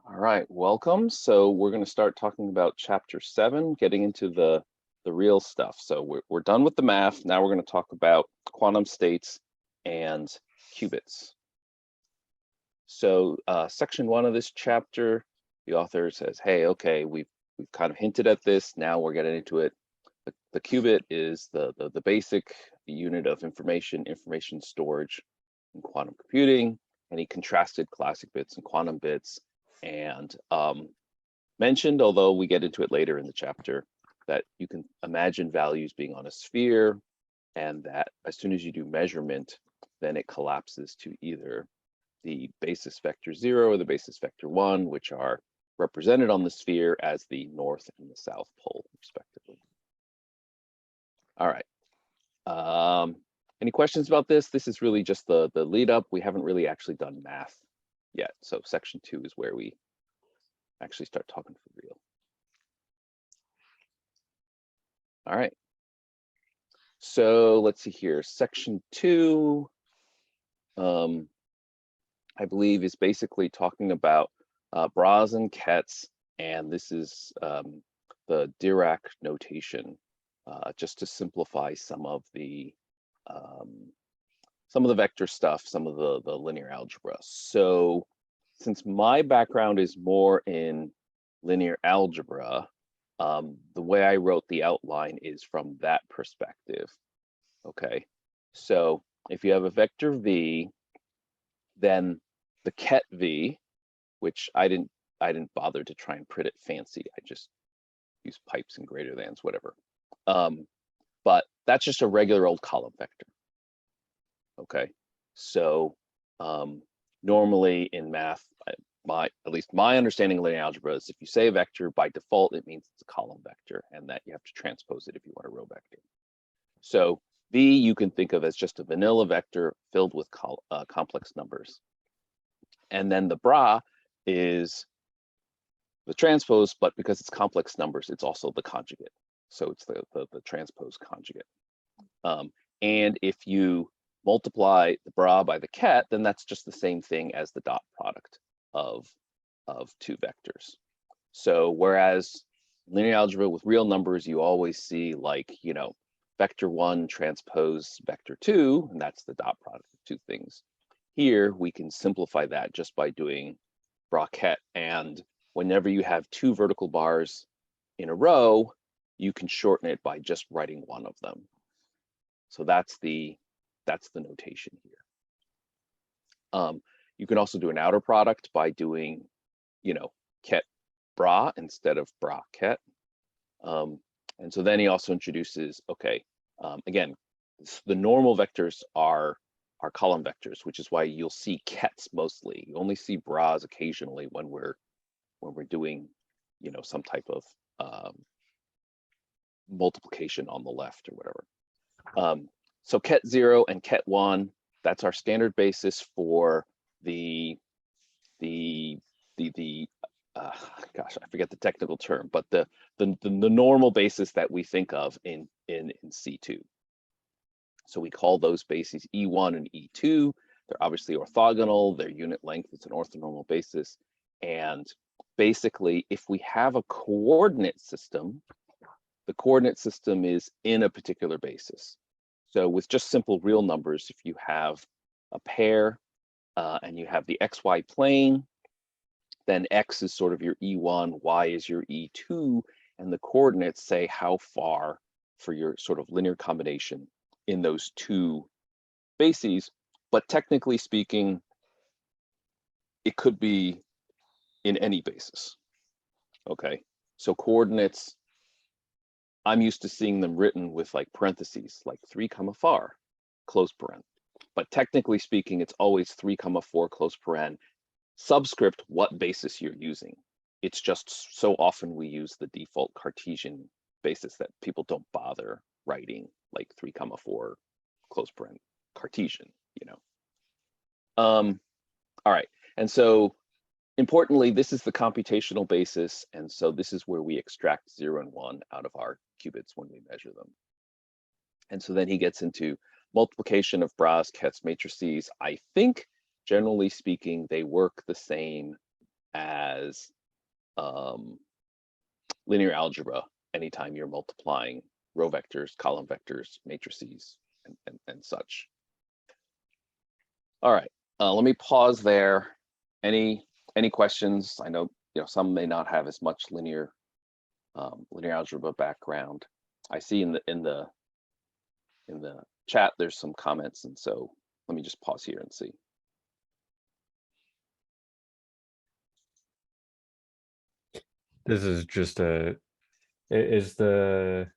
All right, welcome. So we're going to start talking about chapter 7, getting into the real stuff. So we're done with the math. Now we're going to talk about quantum states and qubits. So section 1 of this chapter, the author says, hey, okay, we've kind of hinted at this. Now we're getting into it. The qubit is the basic unit of information storage in quantum computing, and he contrasted classic bits and quantum bits, and mentioned, although we get into it later in the chapter, that you can imagine values being on a sphere, and that as soon as you do measurement, then it collapses to either the basis vector 0 or the basis vector 1, which are represented on the sphere as the north and the south pole, respectively. All right. Any questions about this? This is really just the lead up. We haven't really actually done math yet. So section 2 is where we actually start talking for real. All right. So let's see here. Section 2, I believe, is basically talking about bras and kets, and this is the Dirac notation, just to simplify some of the vector stuff, some of the linear algebra. So since my background is more in linear algebra, the way I wrote the outline is from that perspective. Okay, so if you have a vector v, then the ket v, which I didn't bother to try and print it fancy. I just use pipes and greater thans, whatever. But that's just a regular old column vector. Okay, so normally in math, at least my understanding of linear algebra is if you say a vector, by default, it means it's a column vector and that you have to transpose it if you want a row vector. So V you can think of as just a vanilla vector filled with complex numbers. And then the bra is the transpose, but because it's complex numbers, it's also the conjugate. So it's the transpose conjugate. And if you multiply the bra by the ket, then that's just the same thing as the dot product of two vectors. So whereas linear algebra with real numbers, you always see, like, you know, vector 1 transpose vector 2, and that's the dot product of two things. Here we can simplify that just by doing bra ket, and whenever you have two vertical bars in a row, you can shorten it by just writing one of them. So that's the notation here. You can also do an outer product by doing, you know, ket bra instead of bra ket. And so then he also introduces, okay, again, the normal vectors are column vectors, which is why you'll see kets mostly. You only see bras occasionally when we're doing, you know, some type of multiplication on the left or whatever. So ket 0 and ket 1, that's our standard basis for the gosh, I forget the technical term, but the normal basis that we think of in C2. So we call those bases E1 and E2. They're obviously orthogonal. Their unit length is an orthonormal basis. And basically, if we have a coordinate system, the coordinate system is in a particular basis. So with just simple real numbers, if you have a pair and you have the XY plane, then X is sort of your E1, Y is your E2, and the coordinates say how far for your sort of linear combination in those two bases. But technically speaking, it could be in any basis. Okay, so coordinates, I'm used to seeing them written with like parentheses, like 3, far, close paren. But technically speaking, it's always 3, 4, close paren, subscript what basis you're using. It's just so often we use the default Cartesian basis that people don't bother writing like 3, 4, close paren Cartesian, you know. All right, and so importantly, this is the computational basis, and so this is where we extract 0 and 1 out of our qubits when we measure them. And so then he gets into multiplication of bras, kets, matrices. I think, generally speaking, they work the same as linear algebra anytime you're multiplying row vectors, column vectors, matrices, and such. All right, let me pause there. Any questions? I know some may not have as much linear algebra background. I see in the chat there's some comments, and so let me just pause here and see. This is just is the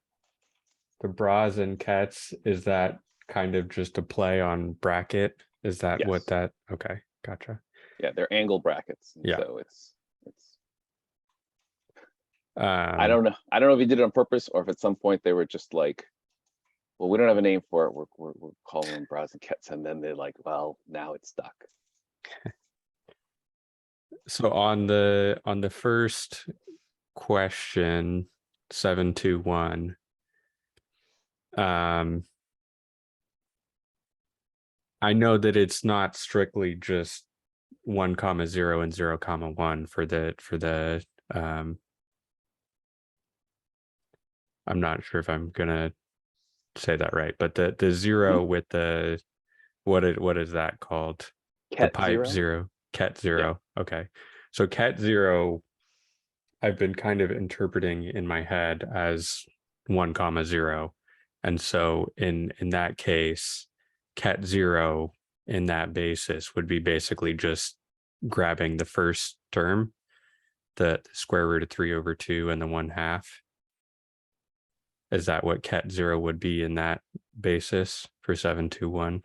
bras and cats, is that kind of just a play on bracket? Is that what Yes. that, okay, gotcha. Yeah, they're angle brackets. Yeah. So it's I don't know if he did it on purpose or if at some point they were just like, well, we don't have a name for it. We're calling them bras and cats, and then they're like, well, now it's stuck. So on the first question, 721, I know that it's not strictly just 1, 0 and 0, 1 for the I'm not sure if I'm gonna say that right, but the 0 with the what is that called? Cat the pipe 0, cat 0. Yeah. Okay, so cat 0 I've been kind of interpreting in my head as 1, 0, and so in that case, cat 0 in that basis would be basically just grabbing the first term, the square root of 3/2 and the 1/2. Is that what cat 0 would be in that basis for 721?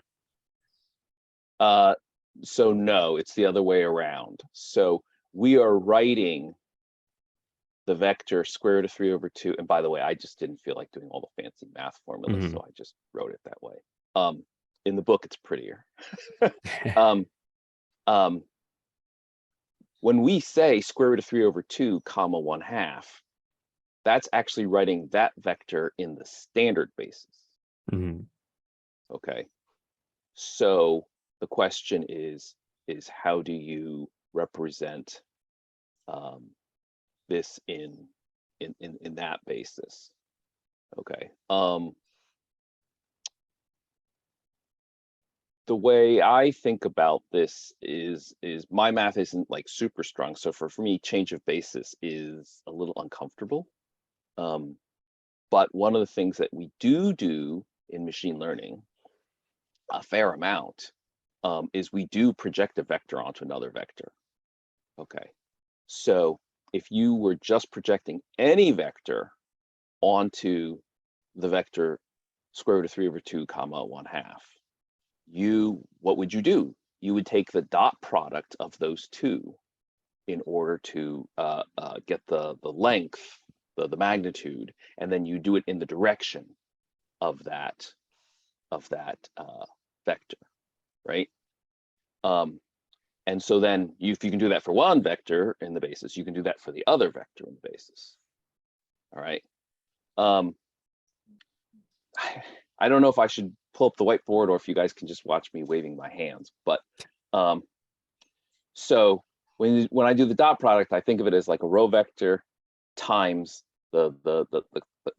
So no, it's the other way around. So we are writing the vector square root of 3/2. And by the way, I just didn't feel like doing all the fancy math formulas, so I just wrote it that way. In the book, it's prettier. When we say square root of 3/2, 1/2, that's actually writing that vector in the standard basis. Okay, so the question is how do you represent this in that basis? Okay. The way I think about this is my math isn't like super strong, so for me, change of basis is a little uncomfortable. But one of the things that we do in machine learning a fair amount is we do project a vector onto another vector. Okay, so if you were just projecting any vector onto the vector square root of 3/2, 1/2, what would you do? You would take the dot product of those two in order to get the length, the magnitude, and then you do it in the direction of that vector, right? And so then if you can do that for one vector in the basis, you can do that for the other vector in the basis. All right. I don't know if I should pull up the whiteboard or if you guys can just watch me waving my hands, but so when I do the dot product, I think of it as like a row vector times the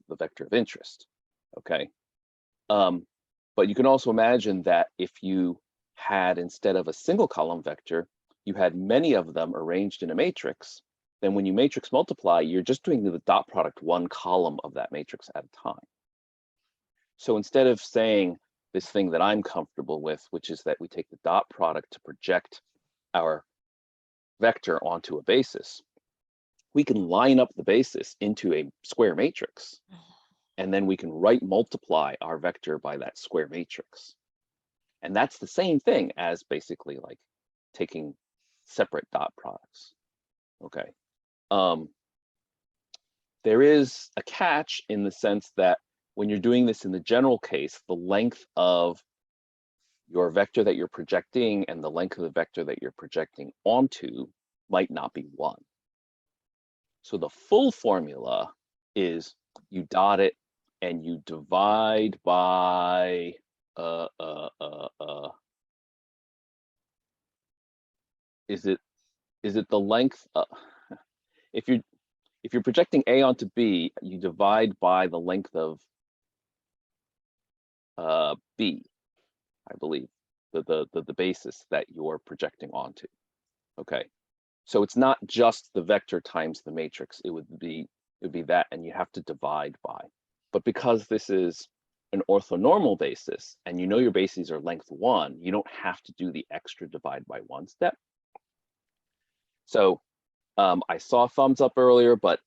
vector of interest. Okay. But you can also imagine that if you had, instead of a single column vector, you had many of them arranged in a matrix, then when you matrix multiply, you're just doing the dot product one column of that matrix at a time. So instead of saying this thing that I'm comfortable with, which is that we take the dot product to project our vector onto a basis, we can line up the basis into a square matrix, and then we can multiply our vector by that square matrix. And that's the same thing as basically like taking separate dot products. Okay. There is a catch in the sense that when you're doing this in the general case, the length of your vector that you're projecting and the length of the vector that you're projecting onto might not be 1. So the full formula is you dot it and you divide by is it the length? If you're projecting A onto B, you divide by the length of B, I believe, the basis that you're projecting onto. Okay, so it's not just the vector times the matrix. It would be that, and you have to divide by. But because this is an orthonormal basis, and you know your bases are length 1, you don't have to do the extra divide by 1 step. So I saw thumbs up earlier, but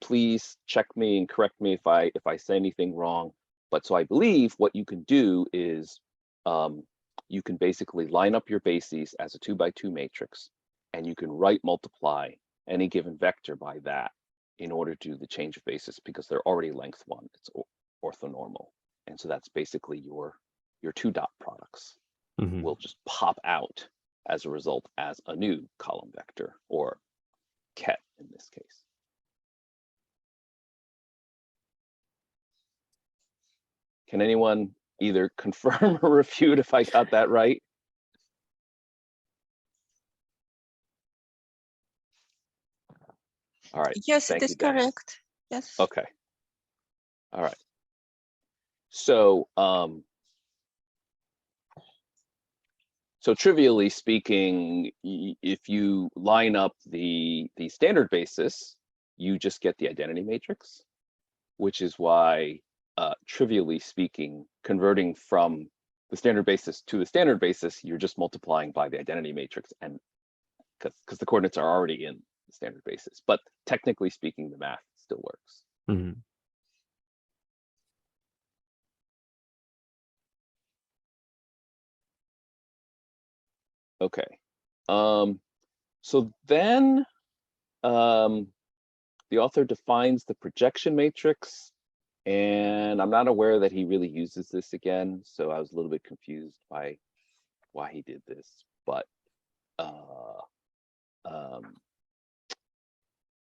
please check me and correct me if I say anything wrong. But so I believe what you can do is you can basically line up your bases as a 2x2 matrix, and you can right multiply any given vector by that in order to do the change of basis, because they're already length 1. It's orthonormal, and so that's basically your 2 dot products will just pop out as a result as a new column vector, or ket in this case. Can anyone either confirm or refute if I got that right? All right. Yes, Thank it is you, Dennis. correct. Yes. Okay. All right. So so trivially speaking, if you line up the standard basis, you just get the identity matrix, which is why trivially speaking, converting from the standard basis to the standard basis, you're just multiplying by the identity matrix, and because the coordinates are already in the standard basis. But technically speaking, the math still works. Mm-hmm. Okay. So then the author defines the projection matrix, and I'm not aware that he really uses this again, so I was a little bit confused by why he did this. But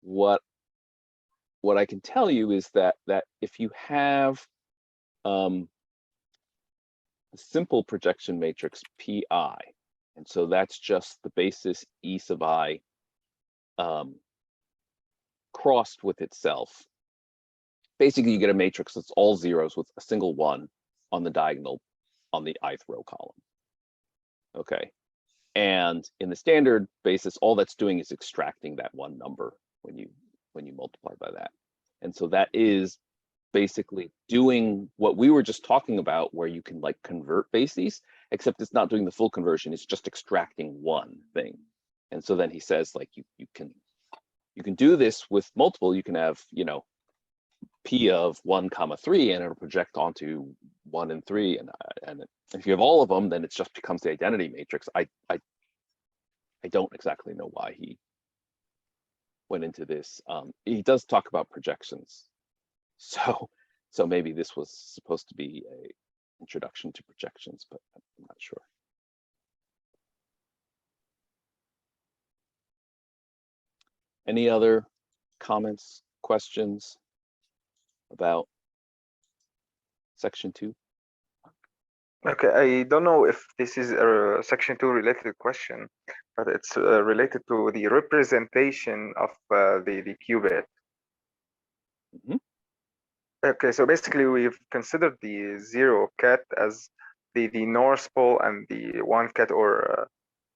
what I can tell you is that if you have a simple projection matrix PI, and so that's just the basis E sub I crossed with itself. Basically, you get a matrix that's all zeros with a single 1 on the diagonal on the ith row column. Okay, and in the standard basis, all that's doing is extracting that one number when you multiply by that. And so that is basically doing what we were just talking about, where you can like convert bases, except it's not doing the full conversion, it's just extracting one thing. And so then he says, like, you can do this with multiple. You can have, you know, P of 1, 3, and it'll project onto 1 and 3. And if you have all of them, then it just becomes the identity matrix. I don't exactly know why he went into this. He does talk about projections. So maybe this was supposed to be a introduction to projections, but I'm not sure. Any other comments, questions about section 2? Okay, I don't know if this is a section 2 related question, but it's related to the representation of the qubit. Mm-hmm. Okay, so basically we've considered the 0 ket as the north pole, and the 1 ket, or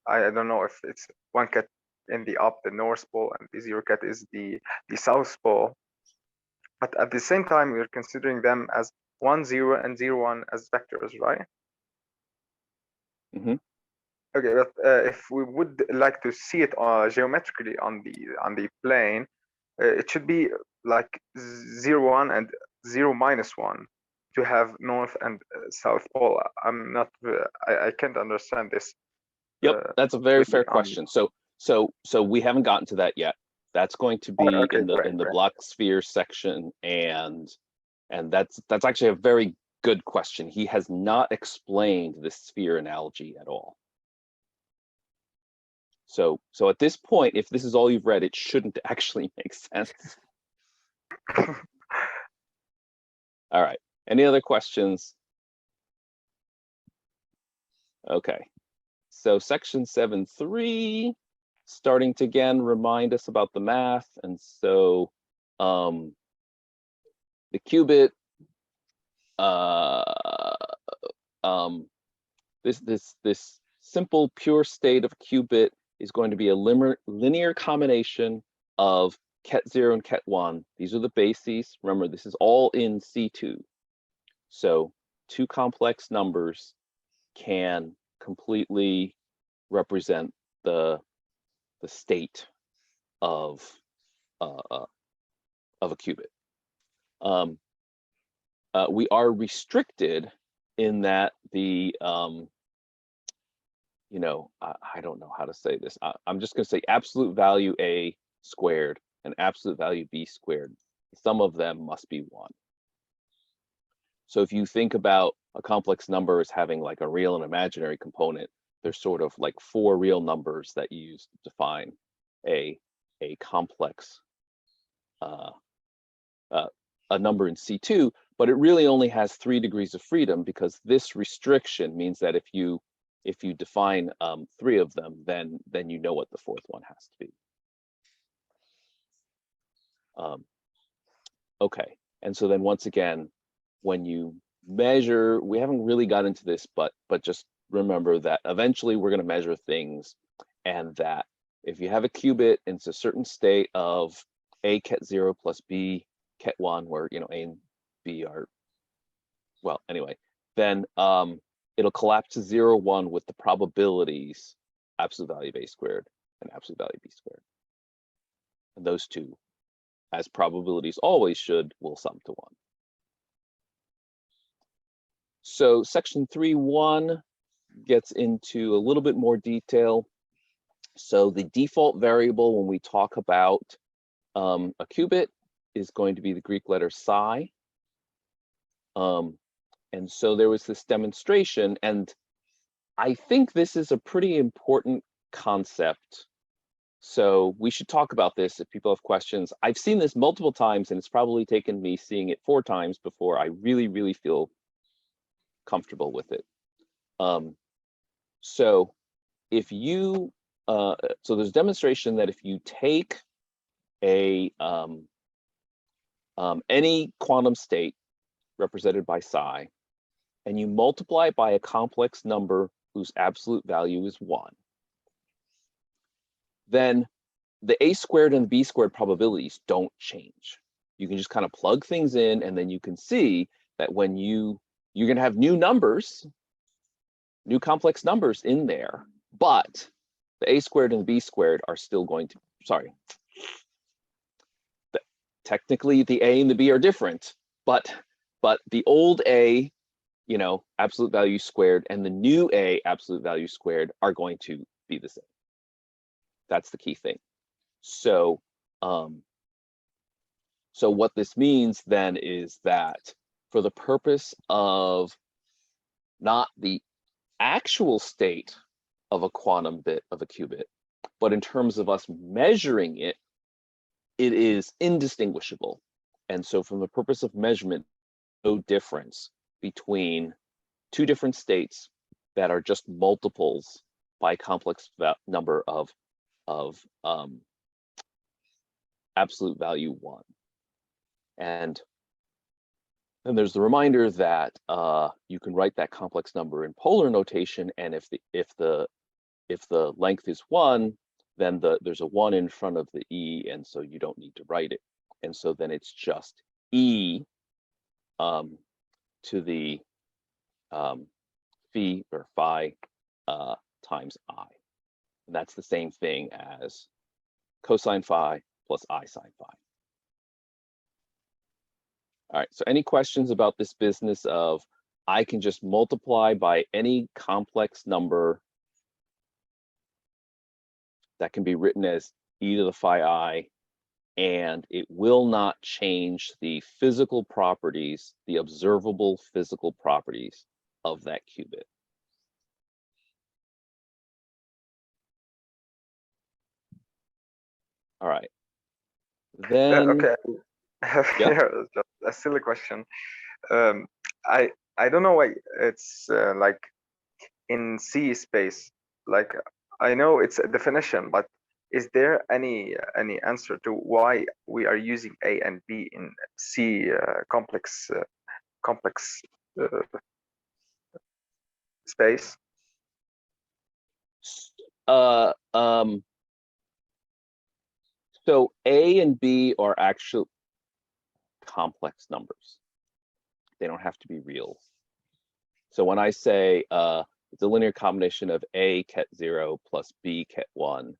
I don't know if it's 1 ket in the north pole, and the 0 ket is the south pole. But at the same time, we're considering them as 1, 0 and 0, 1 as vectors, right? Mm-hmm. Okay, but if we would like to see it geometrically on the plane, it should be like 0, 1 and 0, -1 to have north and south pole. I'm not. I can't understand this. Yep, that's a very fair question. So we haven't gotten to that yet. That's going to be in the block sphere section, and that's actually a very good question. He has not explained the sphere analogy at all. So at this point, if this is all you've read, it shouldn't actually make sense. All right. Any other questions? Okay. So section 7.3 starting to again remind us about the math. And so the qubit, this simple pure state of a qubit is going to be a linear combination of ket 0 and ket 1. These are the bases. Remember, this is all in C2. So two complex numbers can completely represent the state of a qubit. We are restricted in that the you know, I don't know how to say this. I'm just going to say absolute value A squared and absolute value B squared. The sum of them must be 1. So if you think about a complex number as having like a real and imaginary component, there's sort of like 4 real numbers that you use to define a complex a number in C2, but it really only has 3 degrees of freedom, because this restriction means that if you define 3 of them, then you know what the 4th one has to be. Okay, and so then once again, when you measure, we haven't really got into this, but just remember that eventually we're going to measure things, and that if you have a qubit and it's a certain state of A ket 0 plus B ket 1, where you know A and B are, well, anyway, then it'll collapse to 0, 1 with the probabilities absolute value of A squared and absolute value of B squared. And those two, as probabilities always should, will sum to 1. So section 3.1 gets into a little bit more detail. So the default variable when we talk about a qubit is going to be the Greek letter psi. And so there was this demonstration, and I think this is a pretty important concept. So we should talk about this if people have questions. I've seen this multiple times, and it's probably taken me seeing it 4 times before I really, really feel comfortable with it. So if you, so there's a demonstration that if you take a any quantum state represented by psi, and you multiply it by a complex number whose absolute value is 1, then the A squared and the B squared probabilities don't change. You can just kind of plug things in, and then you can see that when you're going to have new numbers, new complex numbers in there, but the A squared and the B squared are still going to, sorry, technically the A and the B are different, but the old A, you know, absolute value squared, and the new A absolute value squared are going to be the same. That's the key thing. So so what this means then is that for the purpose of not the actual state of a quantum bit of a qubit, but in terms of us measuring it, it is indistinguishable. And so from the purpose of measurement, no difference between 2 different states that are just multiples by a complex number of absolute value 1. And then there's the reminder that you can write that complex number in polar notation, and if the length is 1, then there's a 1 in front of the E, and so you don't need to write it. And so then it's just E to the phi or phi times I. And that's the same thing as cosine phi plus I sine phi. All right, so any questions about this business of I can just multiply by any complex number that can be written as e to the phi I, and it will not change the physical properties, the observable physical properties of that qubit? All right. Then Okay. Yeah. Just a silly question. I don't know why it's like in C space. Like I know it's a definition, but is there any answer to why we are using A and B in C complex uh, space? Uh, um, so A and B are actual complex numbers. They don't have to be real. So when I say it's a linear combination of A ket 0 plus B ket 1,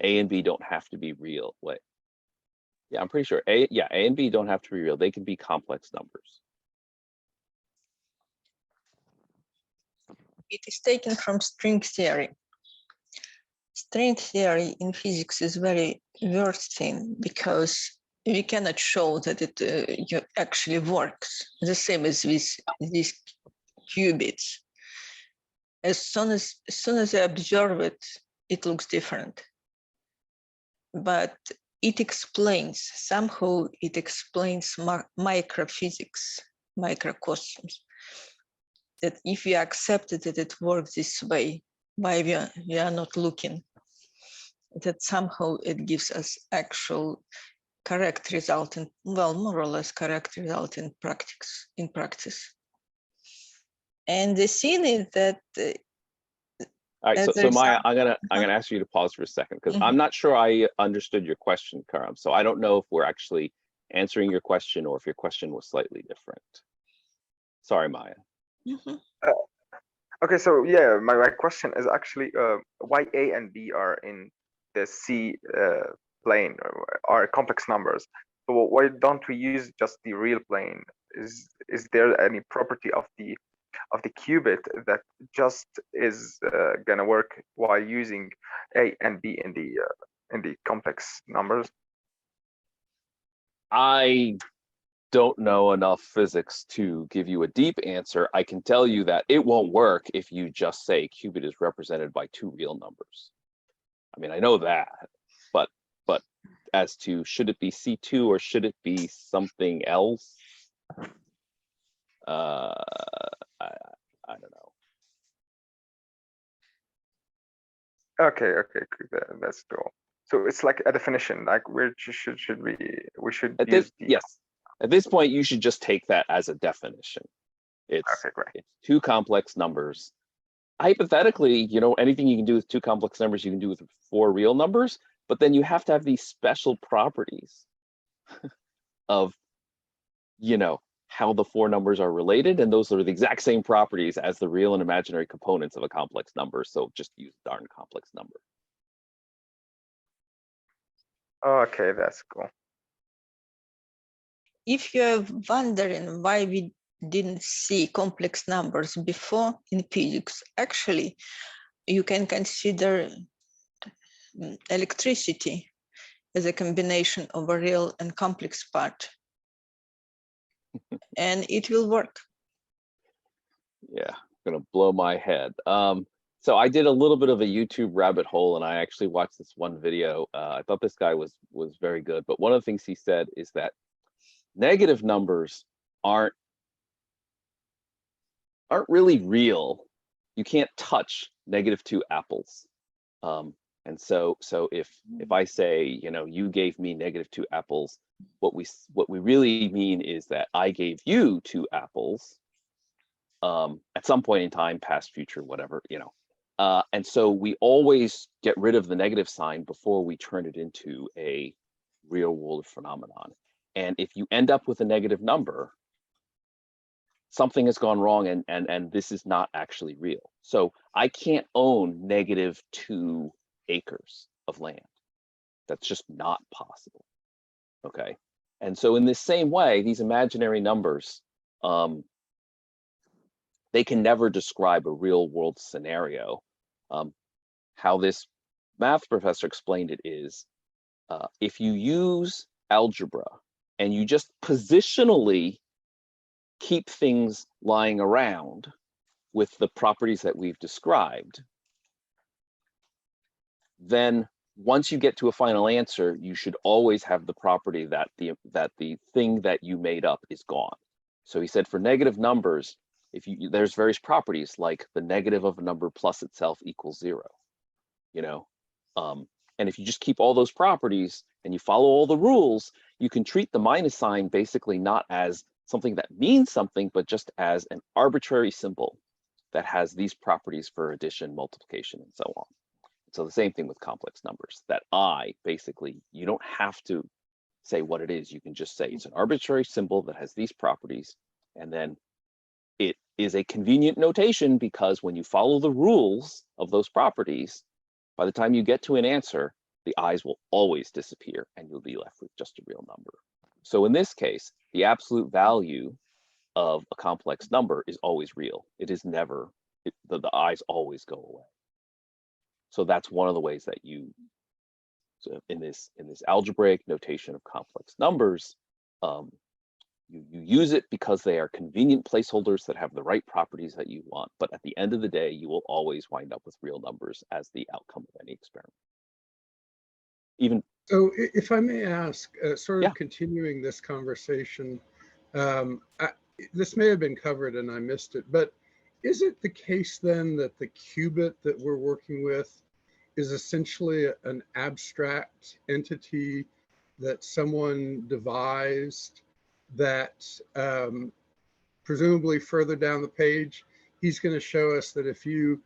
A and B don't have to be real. Wait. Yeah, I'm pretty sure A and B don't have to be real. They can be complex numbers. It is taken from string theory. String theory in physics is very weird thing because we cannot show that it actually works. The same as with these qubits. As soon as I observe it, it looks different. But it explains, somehow it explains microphysics, microcosms. That if we accepted that it works this way, why we are not looking, that somehow it gives us actual correct result, in, well, more or less correct result in practice. And the thing is that All right, so Maya, I'm gonna ask you to pause for a second because I'm not sure I understood your question, Karam. So I don't know if we're actually answering your question or if your question was slightly different. Sorry, Maya. Okay, so yeah, my question is actually why A and B are in the C plane or are complex numbers. So why don't we use just the real plane? Is there any property of the qubit that just is gonna work while using A and B in the complex numbers? I don't know enough physics to give you a deep answer. I can tell you that it won't work if you just say qubit is represented by two real numbers. I mean, I know that, but as to should it be C2 or should it be something else? I don't know. Okay, that's cool. So it's like a definition, like we should At use this, yes. At this point, you should just take that as a definition. It's, okay, great. It's two complex numbers. Hypothetically, you know, anything you can do with two complex numbers, you can do with four real numbers, but then you have to have these special properties of, you know, how the four numbers are related, and those are the exact same properties as the real and imaginary components of a complex number. So just use darn complex number. Okay, that's cool. If you're wondering why we didn't see complex numbers before in physics, actually, you can consider electricity as a combination of a real and complex part. And it will work. Yeah, gonna blow my head. So I did a little bit of a YouTube rabbit hole, and I actually watched this one video. I thought this guy was very good, but one of the things he said is that negative numbers aren't really real. You can't touch -2 apples. And so if I say, you know, you gave me -2 apples, what we really mean is that I gave you 2 apples at some point in time, past, future, whatever, you know. And so we always get rid of the negative sign before we turn it into a real world phenomenon. And if you end up with a negative number, something has gone wrong, and this is not actually real. So I can't own -2 acres of land. That's just not possible. Okay. And so in the same way, these imaginary numbers, they can never describe a real world scenario. How this math professor explained it is, if you use algebra and you just positionally keep things lying around with the properties that we've described, then once you get to a final answer, you should always have the property that the thing that you made up is gone. So he said for negative numbers, there's various properties like the negative of a number plus itself equals 0. You know, And if you just keep all those properties and you follow all the rules, you can treat the minus sign basically not as something that means something, but just as an arbitrary symbol that has these properties for addition, multiplication, and so on. So the same thing with complex numbers, that I basically, you don't have to say what it is. You can just say it's an arbitrary symbol that has these properties, and then it is a convenient notation because when you follow the rules of those properties, by the time you get to an answer, the i's will always disappear and you'll be left with just a real number. So in this case, the absolute value of a complex number is always real. It is never, the i's always go away. So that's one of the ways that you, so in this algebraic notation of complex numbers, you use it because they are convenient placeholders that have the right properties that you want. But at the end of the day, you will always wind up with real numbers as the outcome of any experiment. So if I may ask, sort of Yeah. continuing this conversation, this may have been covered and I missed it, but is it the case then that the qubit that we're working with is essentially an abstract entity that someone devised that presumably further down the page, he's going to show us that if you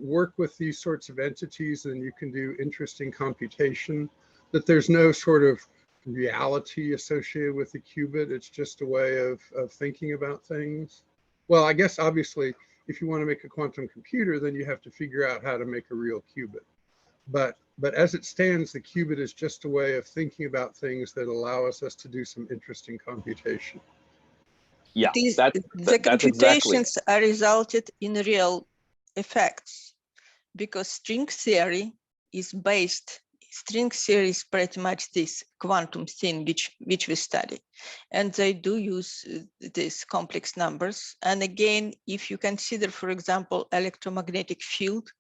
work with these sorts of entities, then you can do interesting computation, that there's no sort of reality associated with the qubit. It's just a way of thinking about things. Well, I guess obviously, if you want to make a quantum computer, then you have to figure out how to make a real qubit. But as it stands, the qubit is just a way of thinking about things that allow us to do some interesting computation. Yeah, the computations are resulted in real effects because string theory is pretty much this quantum thing which we study, and they do use these complex numbers. And again, if you consider, for example, electromagnetic field,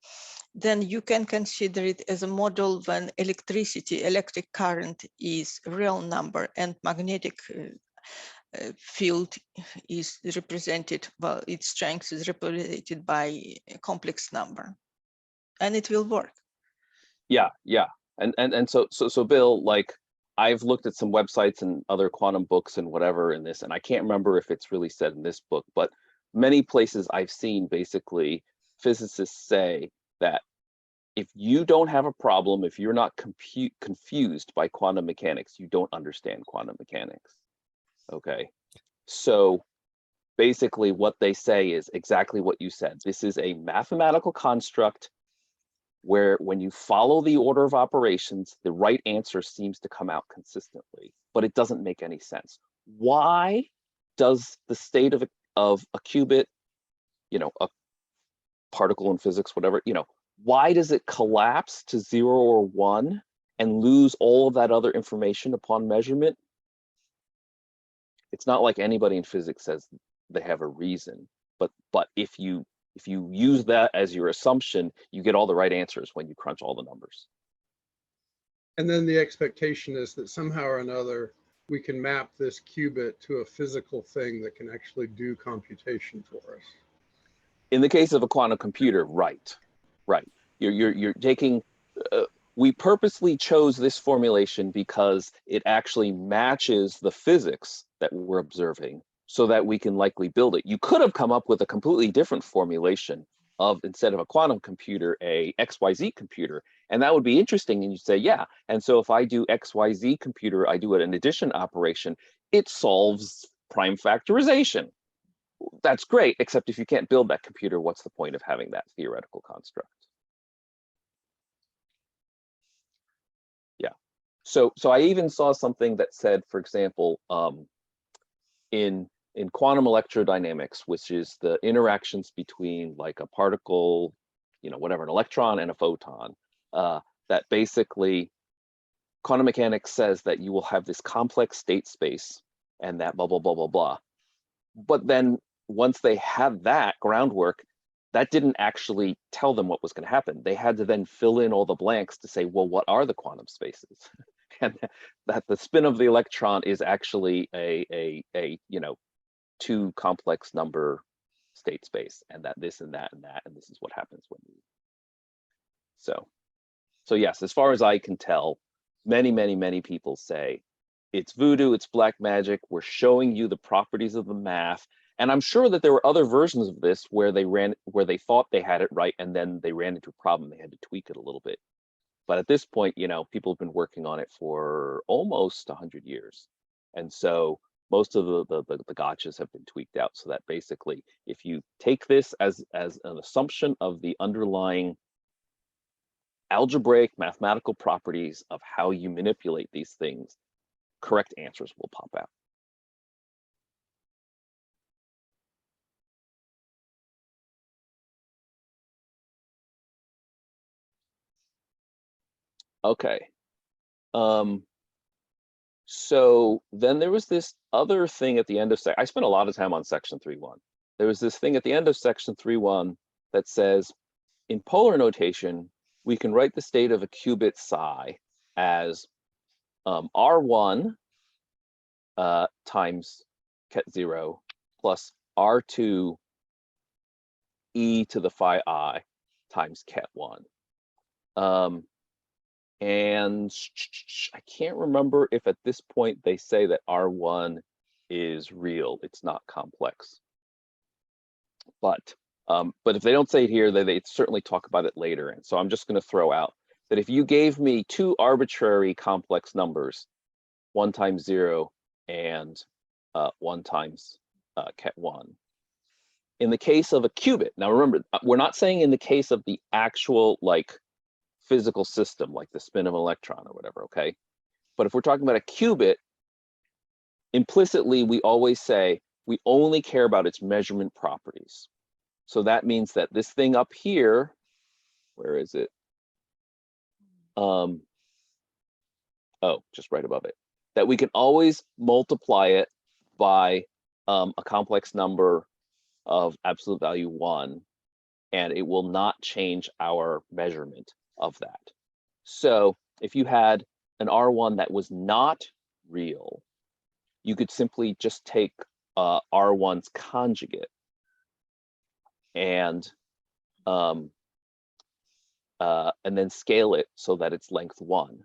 then you can consider it as a model when electric current is real number and magnetic field is represented, well, its strength is represented by a complex number, and it will work. Yeah. And so Bill, like, I've looked at some websites and other quantum books and whatever in this, and I can't remember if it's really said in this book, but many places I've seen basically physicists say that if you don't have a problem, if you're not confused by quantum mechanics, you don't understand quantum mechanics. Okay, so basically what they say is exactly what you said. This is a mathematical construct where when you follow the order of operations, the right answer seems to come out consistently, but it doesn't make any sense. Why does the state of a qubit, a particle in physics, whatever, why does it collapse to 0 or 1 and lose all of that other information upon measurement? It's not like anybody in physics says they have a reason, but if you use that as your assumption, you get all the right answers when you crunch all the numbers. And then the expectation is that somehow or another, we can map this qubit to a physical thing that can actually do computation for us. In the case of a quantum computer, right. You're taking, we purposely chose this formulation because it actually matches the physics that we're observing so that we can likely build it. You could have come up with a completely different formulation of, instead of a quantum computer, a XYZ computer, and that would be interesting. And you say, yeah, and so if I do XYZ computer, I do an addition operation, it solves prime factorization. That's great, except if you can't build that computer, what's the point of having that theoretical construct? Yeah. So I even saw something that said, for example, in quantum electrodynamics, which is the interactions between like a particle, whatever, an electron and a photon, that basically quantum mechanics says that you will have this complex state space and that blah, blah, blah, blah, blah. But then once they had that groundwork, that didn't actually tell them what was going to happen. They had to then fill in all the blanks to say, well, what are the quantum spaces? And that the spin of the electron is actually a 2 complex number state space, and that this and that and that, and this is what happens when you. So So yes, as far as I can tell, many people say it's voodoo, it's black magic. We're showing you the properties of the math. And I'm sure that there were other versions of this where they thought they had it right, and then they ran into a problem. They had to tweak it a little bit. But at this point, you know, people have been working on it for almost 100 years. And so most of the gotchas have been tweaked out, so that basically, if you take this as an assumption of the underlying algebraic mathematical properties of how you manipulate these things, correct answers will pop out. Okay. So then there was this other thing at the end of I spent a lot of time on section 3.1. There was this thing at the end of section 3.1 that says, in polar notation, we can write the state of a qubit psi as R1 times ket0 plus R2 e to the phi I times ket1. And I can't remember if at this point they say that R1 is real. It's not complex. But if they don't say it here, they certainly talk about it later. And so I'm just going to throw out that if you gave me two arbitrary complex numbers, 1 times 0 and 1 times ket1, in the case of a qubit, now remember, we're not saying in the case of the actual like physical system, like the spin of an electron or whatever, okay? But if we're talking about a qubit, implicitly, we always say we only care about its measurement properties. So that means that this thing up here, where is it? Oh, just right above it, that we can always multiply it by a complex number of absolute value 1, and it will not change our measurement of that. So if you had an R1 that was not real, you could simply just take R1's conjugate and then scale it so that it's length 1.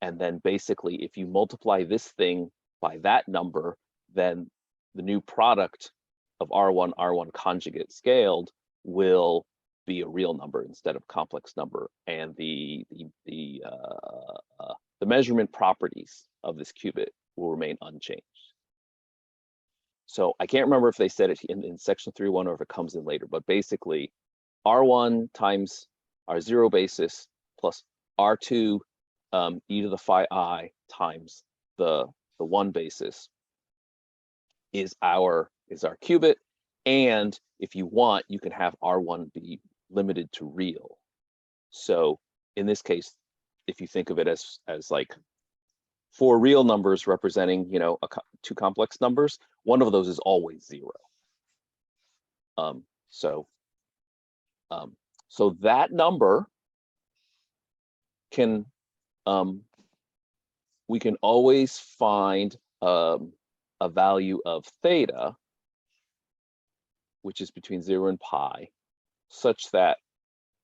And then basically, if you multiply this thing by that number, then the new product of R1 conjugate scaled will be a real number instead of complex number, and the measurement properties of this qubit will remain unchanged. So I can't remember if they said it in section 3.1 or if it comes in later, but basically R1 times R0 basis plus R2 e to the phi I times the 1 basis is our qubit. And if you want, you can have R1 be limited to real. So in this case, if you think of it as like 4 real numbers representing, you know, 2 complex numbers, one of those is always 0. So that number can we can always find a value of theta, which is between 0 and pi, such that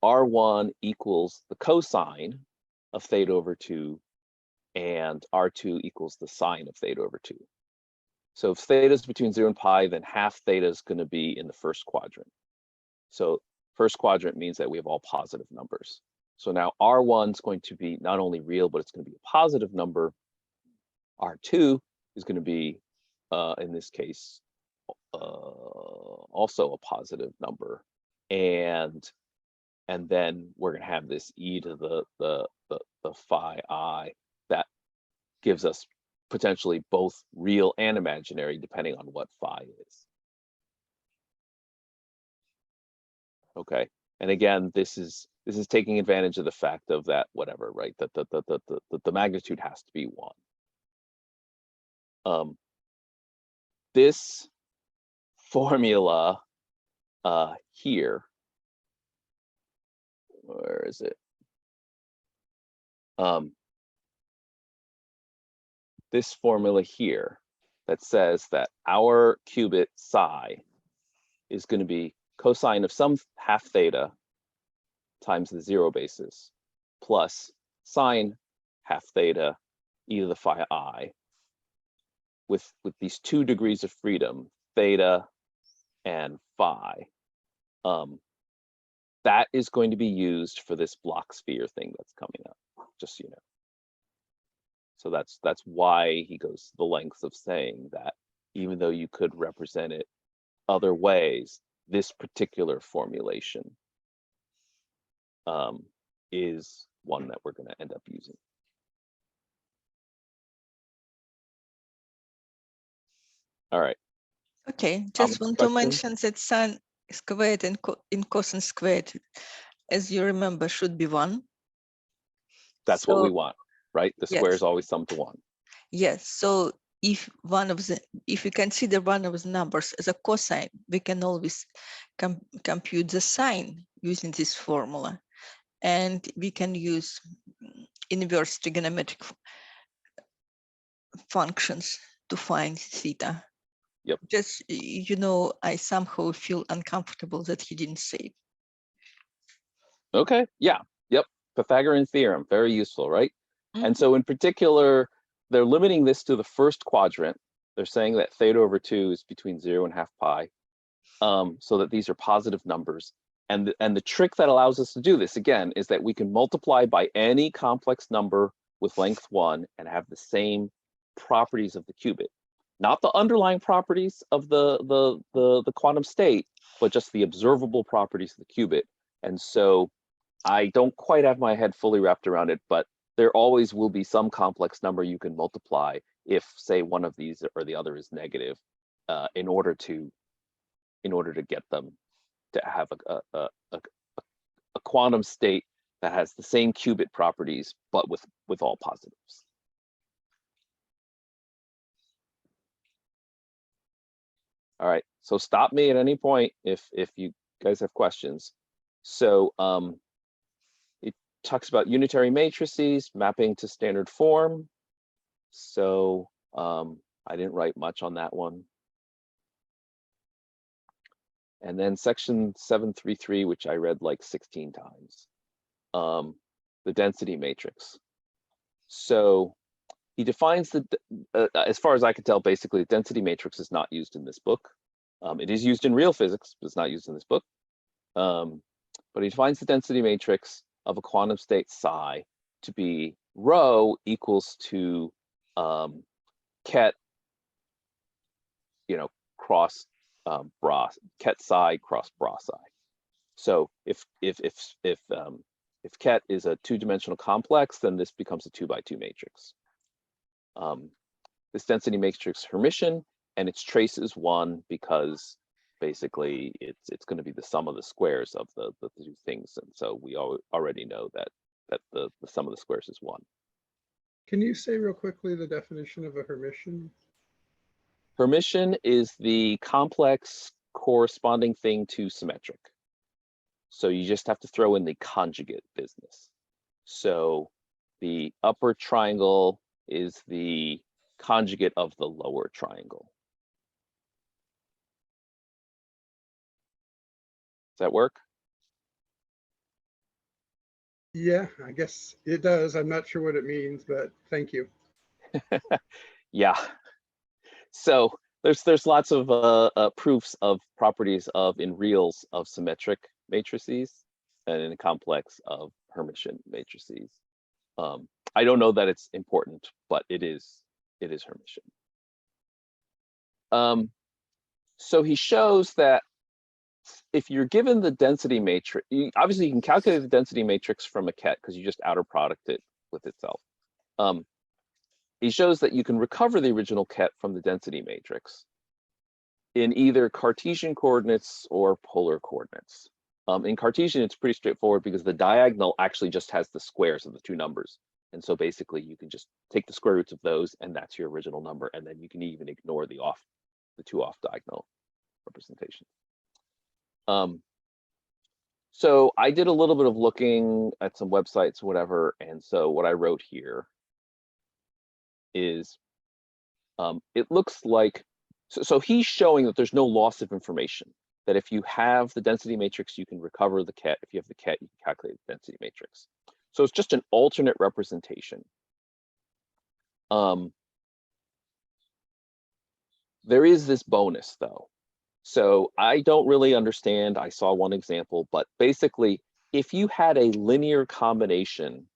R1 equals the cosine of theta over 2, and R2 equals the sine of theta over 2. So if theta is between 0 and pi, then half theta is going to be in the first quadrant. So first quadrant means that we have all positive numbers. So now R1 is going to be not only real, but it's going to be a positive number. R2 is going to be, in this case, also a positive number. And then we're going to have this e to the phi I that gives us potentially both real and imaginary, depending on what phi is. Okay, and again, this is taking advantage of the fact of that whatever, right? That the magnitude has to be 1. This formula here, where is it? This formula here that says that our qubit psi is going to be cosine of some half theta times the 0 basis plus sine half theta e to the phi I with these 2 degrees of freedom, theta and phi. That is going to be used for this block sphere thing that's coming up, just so you know. So that's why he goes to the lengths of saying that even though you could represent it other ways, this particular formulation is one that we're going to end up using. All right. Okay, just want to mention that sine squared and cosine squared, as you remember, should be 1. That's what we want, right? The square is always sum to 1. Yes. So if we consider one of the numbers as a cosine, we can always compute the sine using this formula, and we can use inverse trigonometric functions to find theta. Yep. Just, I somehow feel uncomfortable that he didn't say it. Okay. Yeah. Yep. Pythagorean theorem, very useful, right? Mm-hmm. And so in particular, they're limiting this to the first quadrant. They're saying that theta over 2 is between 0 and half pi, so that these are positive numbers. And the trick that allows us to do this, again, is that we can multiply by any complex number with length 1 and have the same properties of the qubit. Not the underlying properties of the quantum state, but just the observable properties of the qubit. And so I don't quite have my head fully wrapped around it, but there always will be some complex number you can multiply if, say, one of these or the other is negative, in order to get them to have a quantum state that has the same qubit properties, but with all positives. All right, so stop me at any point if you guys have questions. So it talks about unitary matrices mapping to standard form. So I didn't write much on that one. And then section 733, which I read like 16 times, the density matrix. So he defines as far as I can tell, basically, the density matrix is not used in this book. It is used in real physics, but it's not used in this book. But he defines the density matrix of a quantum state psi to be rho equals to ket, cross ket psi cross bra psi. So if ket is a 2-dimensional complex, then this becomes a 2x2 matrix. This density matrix is Hermitian, and its trace is 1 because basically it's going to be the sum of the squares of the 2 things, and so we already know that the sum of the squares is 1. Can you say real quickly the definition of a Hermitian? Hermitian is the complex corresponding thing to symmetric. So you just have to throw in the conjugate business. So the upper triangle is the conjugate of the lower triangle. Does that work? Yeah, I guess it does. I'm not sure what it means, but thank you. Yeah. So there's lots of proofs of properties in reals of symmetric matrices and in a complex of Hermitian matrices. I don't know that it's important, but it is Hermitian. So he shows that if you're given the density matrix, obviously you can calculate the density matrix from a ket because you just outer product it with itself. He shows that you can recover the original ket from the density matrix in either Cartesian coordinates or polar coordinates. In Cartesian, it's pretty straightforward because the diagonal actually just has the squares of the 2 numbers. And so basically you can just take the square roots of those and that's your original number. And then you can even ignore the 2 off diagonal representations. So I did a little bit of looking at some websites, whatever. And so what I wrote here is it looks like, so he's showing that there's no loss of information, that if you have the density matrix, you can recover the ket. If you have the ket, you can calculate the density matrix. So it's just an alternate representation. There is this bonus though. So I don't really understand. I saw one example, but basically, if you had a linear combination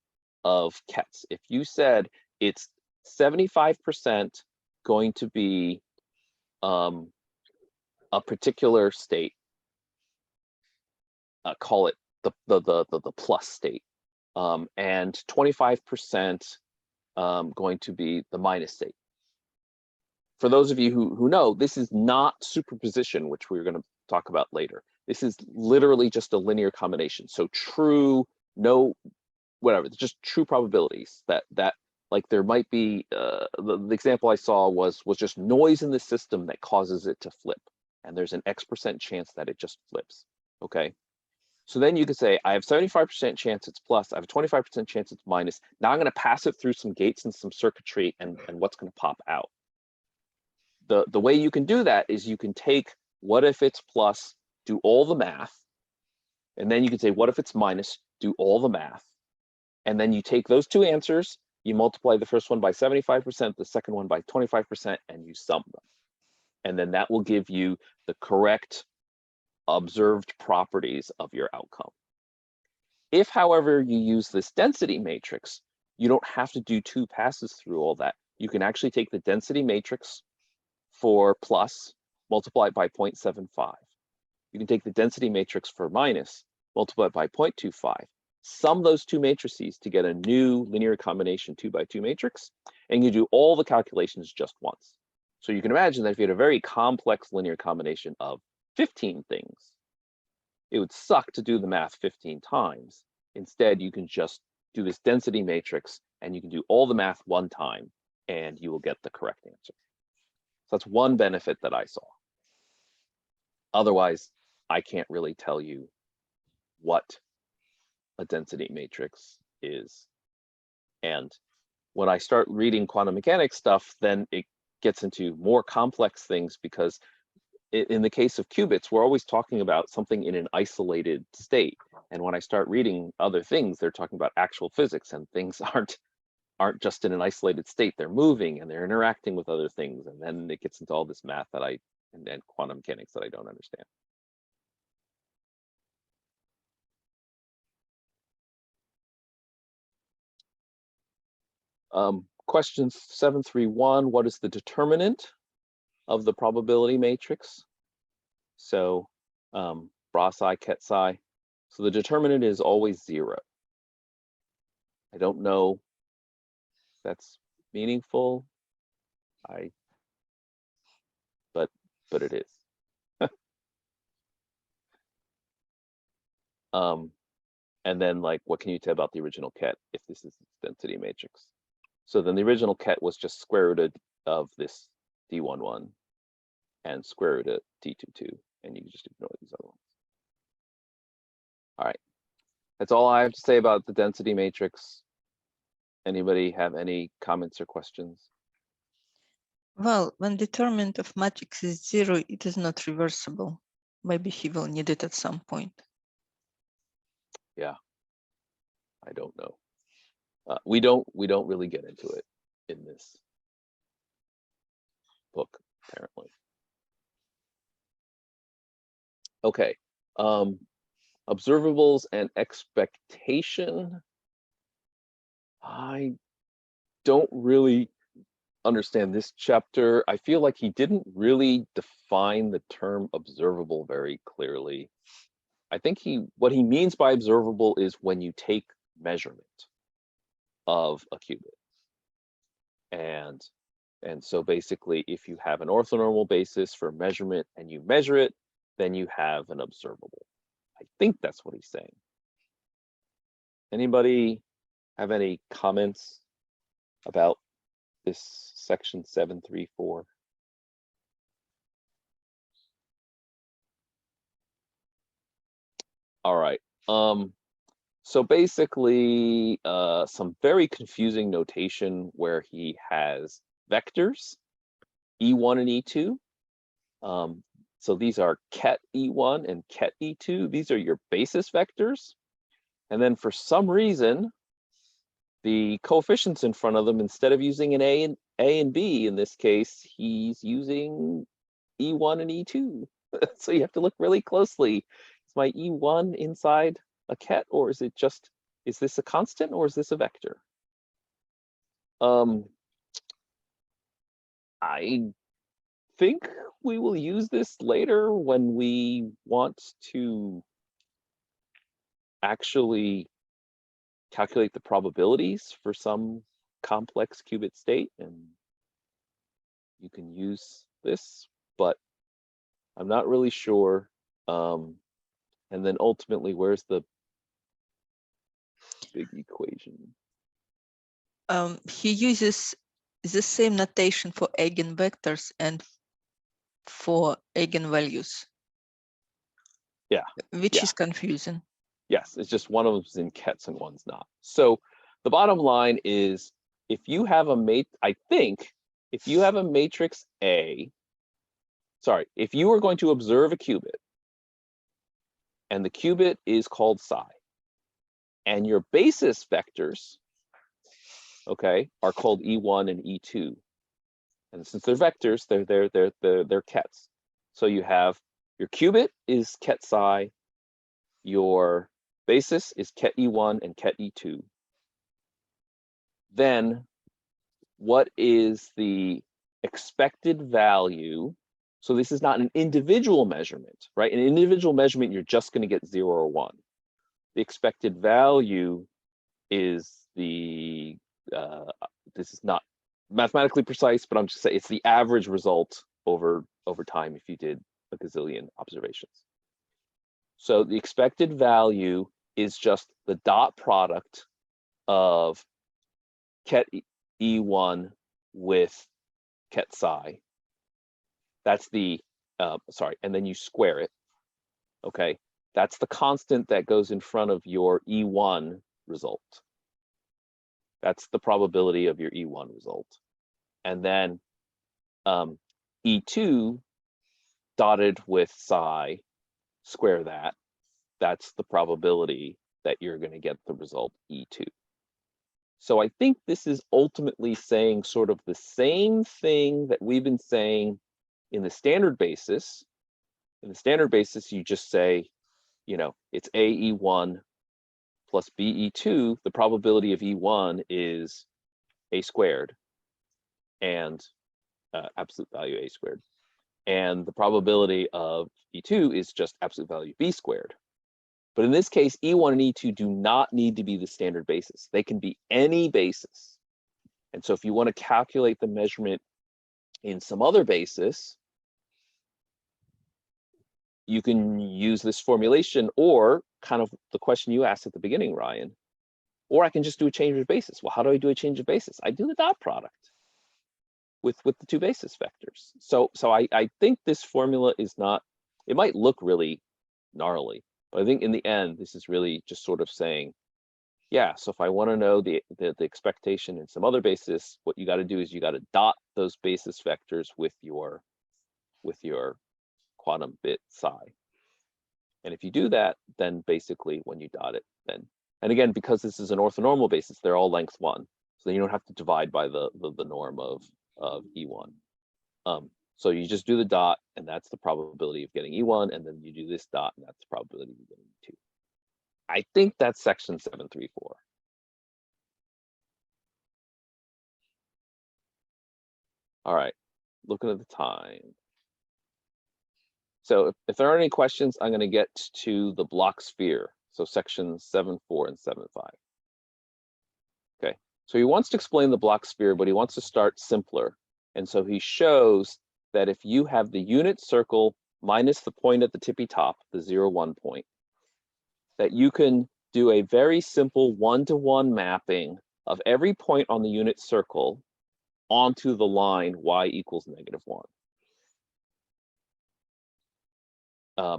of kets, if you said it's 75% going to be a particular state, call it the plus state, and 25% going to be the minus state. For those of you who know, this is not superposition, which we're going to talk about later. This is literally just a linear combination. So true, no, whatever, just true probabilities that like there might be, the example I saw was just noise in the system that causes it to flip. And there's an X% chance that it just flips, okay? So then you could say, I have 75% chance it's plus, I have a 25% chance it's minus. Now I'm gonna pass it through some gates and some circuitry and what's gonna pop out. The way you can do that is you can take what if it's plus, do all the math, and then you can say what if it's minus, do all the math, and then you take those two answers, you multiply the first one by 75%, the second one by 25%, and you sum them. And then that will give you the correct observed properties of your outcome. If, however, you use this density matrix, you don't have to do two passes through all that. You can actually take the density matrix for plus, multiply it by 0.75. You can take the density matrix for minus, multiply it by 0.25, sum those two matrices to get a new linear combination 2x2 matrix, and you do all the calculations just once. So you can imagine that if you had a very complex linear combination of 15 things, it would suck to do the math 15 times. Instead, you can just do this density matrix and you can do all the math one time and you will get the correct answer. So that's one benefit that I saw. Otherwise, I can't really tell you what a density matrix is. And when I start reading quantum mechanics stuff, then it gets into more complex things because in the case of qubits, we're always talking about something in an isolated state. And when I start reading other things, they're talking about actual physics, and things aren't just in an isolated state. They're moving and they're interacting with other things. And then it gets into all this math that and quantum mechanics that I don't understand. Question 731, what is the determinant of the probability matrix? So bra psi, ket psi. So the determinant is always 0. I don't know if that's meaningful. But it is. And then like, what can you tell about the original ket if this is its density matrix? So then the original ket was just square rooted of this D11 and square root of D22, and you can just ignore these other ones. All right, that's all I have to say about the density matrix. Anybody have any comments or questions? Well, when determinant of matrix is 0, it is not reversible. Maybe he will need it at some point. Yeah, I don't know. We don't really get into it in this book, apparently. Okay, observables and expectation. I don't really understand this chapter. I feel like he didn't really define the term observable very clearly. I think what he means by observable is when you take measurement of a qubit. And so basically, if you have an orthonormal basis for measurement and you measure it, then you have an observable. I think that's what he's saying. Anybody have any comments about this section 734? All right. So basically, some very confusing notation where he has vectors, E1 and E2. So these are ket E1 and ket E2. These are your basis vectors. And then for some reason, the coefficients in front of them, instead of using an A and B in this case, he's using E1 and E2. So you have to look really closely. Is my E1 inside a ket, or is it just, is this a constant or is this a vector? I think we will use this later when we want to actually calculate the probabilities for some complex qubit state, and you can use this, but I'm not really sure. And then ultimately, where's the big equation? He uses the same notation for eigenvectors and for eigenvalues. Yeah. Which is confusing. Yes, it's just one of them's in kets and one's not. So the bottom line is, if you have a I think if you have a matrix A, sorry, if you are going to observe a qubit, and the qubit is called psi, and your basis vectors, okay, are called E1 and E2, and since they're vectors, they're kets. So you have your qubit is ket psi, your basis is ket E1 and ket E2. Then what is the expected value? So this is not an individual measurement, right? An individual measurement, you're just going to get 0 or 1. The expected value is the, this is not mathematically precise, but I'm just saying it's the average result over time if you did a gazillion observations. So the expected value is just the dot product of ket E1 with ket psi. That's the, sorry, and then you square it, okay? That's the constant that goes in front of your E1 result. That's the probability of your E1 result. And then E2 dotted with psi, square that. That's the probability that you're going to get the result E2. So I think this is ultimately saying sort of the same thing that we've been saying in the standard basis. In the standard basis, you just say, you know, it's AE1 plus BE2. The probability of E1 is A squared and absolute value A squared. And the probability of E2 is just absolute value B squared. But in this case, E1 and E2 do not need to be the standard basis. They can be any basis. And so if you want to calculate the measurement in some other basis, you can use this formulation, or kind of the question you asked at the beginning, Ryan, or I can just do a change of basis. Well, how do I do a change of basis? I do the dot product with the two basis vectors. So I think this formula is not, it might look really gnarly, but I think in the end, this is really just sort of saying, yeah, so if I want to know the expectation in some other basis, what you got to do is you got to dot those basis vectors with your quantum bit psi. And if you do that, then basically when you dot it, then, and again, because this is an orthonormal basis, they're all length 1. So then you don't have to divide by the norm of E1. So you just do the dot, and that's the probability of getting E1, and then you do this dot, and that's the probability of getting E2. I think that's section 734. All right, looking at the time. So if there are any questions, I'm going to get to the block sphere. So sections 7.4 and 7.5. Okay, so he wants to explain the block sphere, but he wants to start simpler. And so he shows that if you have the unit circle minus the point at the tippy top, the 0, 1 point, that you can do a very simple one-to-one mapping of every point on the unit circle onto the line y equals -1.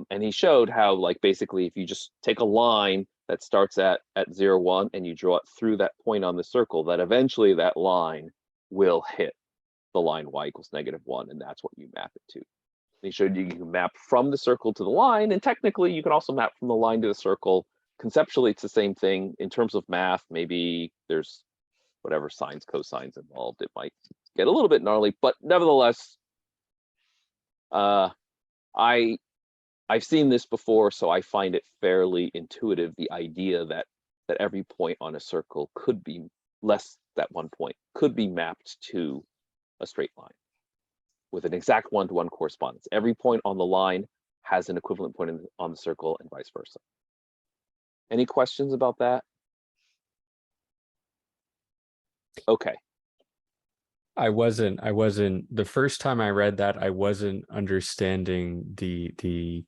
And he showed how, like, basically, if you just take a line that starts at 0, 1 and you draw it through that point on the circle, that eventually that line will hit the line y equals -1, and that's what you map it to. And he showed you can map from the circle to the line, and technically you can also map from the line to the circle. Conceptually, it's the same thing. In terms of math, maybe there's whatever sines, cosines involved, it might get a little bit gnarly, but nevertheless, I've seen this before, so I find it fairly intuitive, the idea that every point on a circle could be that one point could be mapped to a straight line with an exact one-to-one correspondence. Every point on the line has an equivalent point on the circle and vice versa. Any questions about that? Okay. I wasn't the first time I read that, I wasn't understanding the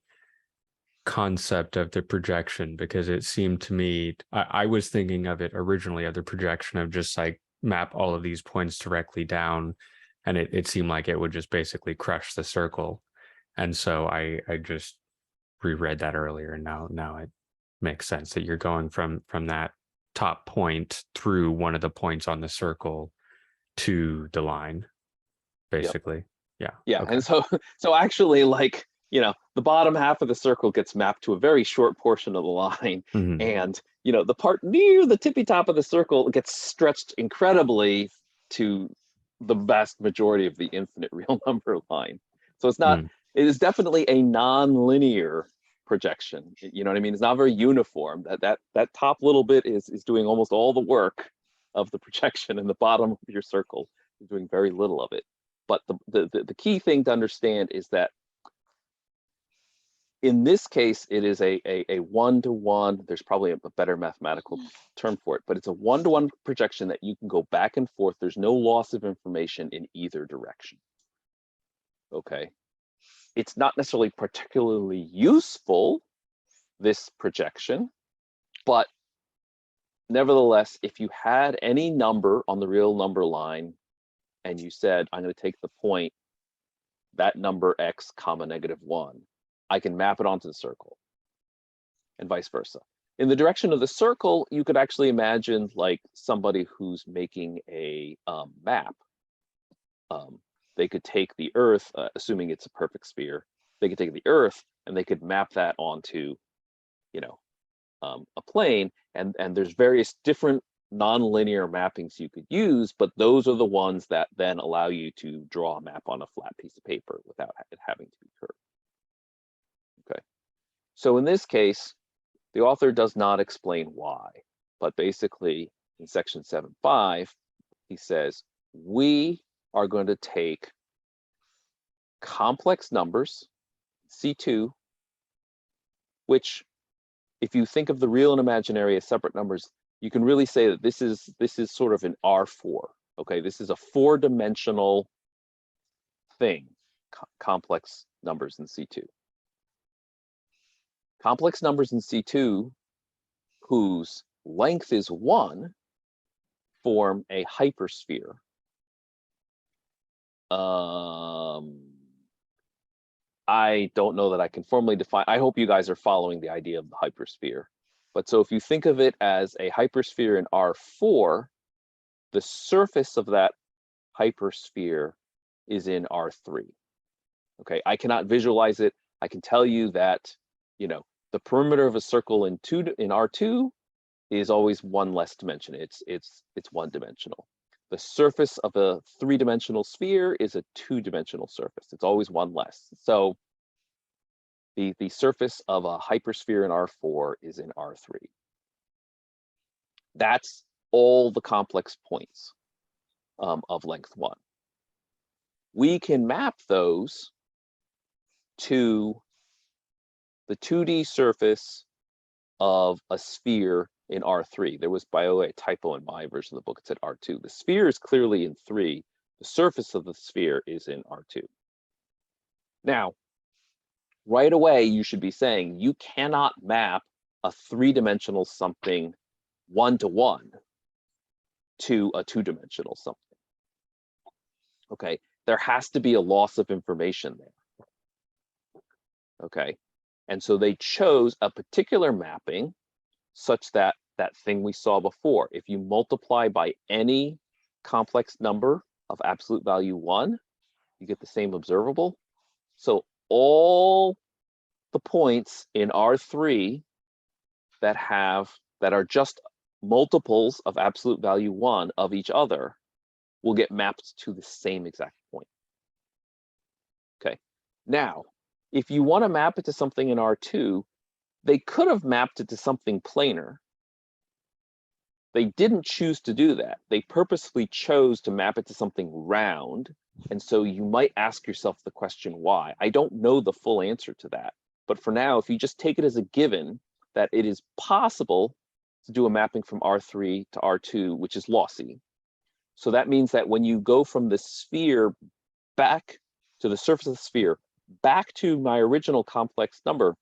concept of the projection, because it seemed to me, I was thinking of it originally of the projection of just like map all of these points directly down, and it seemed like it would just basically crush the circle. And so I just reread that earlier, and now it makes sense that you're going from that top point through one of the points on the circle to the line, basically. Yep. Yeah. Okay. And so actually, like, the bottom half of the circle gets mapped to a very short portion of the line. Mhm. And, the part near the tippy top of the circle gets stretched incredibly to the vast majority of the infinite real number line. So it's not, it is definitely a non-linear projection. You know what I mean? It's not very uniform. That top little bit is doing almost all the work of the projection, and the bottom of your circle is doing very little of it. But the key thing to understand is that in this case, it is a one-to-one. There's probably a better mathematical term for it, but it's a one-to-one projection that you can go back and forth. There's no loss of information in either direction. Okay. It's not necessarily particularly useful, this projection, but nevertheless, if you had any number on the real number line and you said, I'm going to take the point, that number x comma -1, I can map it onto the circle, and vice versa. In the direction of the circle, you could actually imagine like somebody who's making a map. They could take the Earth, assuming it's a perfect sphere, they could take the Earth and they could map that onto, a plane, and there's various different non-linear mappings you could use, but those are the ones that then allow you to draw a map on a flat piece of paper without it having to be curved. Okay, so in this case, the author does not explain why, but basically in section 7.5, he says, we are going to take complex numbers, C2, which, if you think of the real and imaginary as separate numbers, you can really say that this is sort of an R4. Okay, this is a 4-dimensional thing, complex numbers in C2. Complex numbers in C2 whose length is 1 form a hypersphere. I don't know that I can formally define. I hope you guys are following the idea of the hypersphere. But so if you think of it as a hypersphere in R4, the surface of that hypersphere is in R3. Okay, I cannot visualize it. I can tell you that, the perimeter of a circle in R2 is always one less dimension. It's one-dimensional. The surface of a 3-dimensional sphere is a 2-dimensional surface. It's always one less. So the surface of a hypersphere in R4 is in R3. That's all the complex points of length 1. We can map those to the 2D surface of a sphere in R3. There was, by the way, a typo in my version of the book. It said R2. The sphere is clearly in 3. The surface of the sphere is in R2. Now, right away, you should be saying you cannot map a 3-dimensional something 1-to-1 to a 2-dimensional something. Okay, there has to be a loss of information there. Okay, and so they chose a particular mapping such that that thing we saw before, if you multiply by any complex number of absolute value 1, you get the same observable. So all the points in R3 that are just multiples of absolute value 1 of each other will get mapped to the same exact point. Okay. Now, if you want to map it to something in R2, they could have mapped it to something planar. They didn't choose to do that. They purposely chose to map it to something round. And so you might ask yourself the question, why? I don't know the full answer to that. But for now, if you just take it as a given that it is possible to do a mapping from R3 to R2, which is lossy. So that means that when you go from the sphere back to the surface of the sphere, back to my original complex number,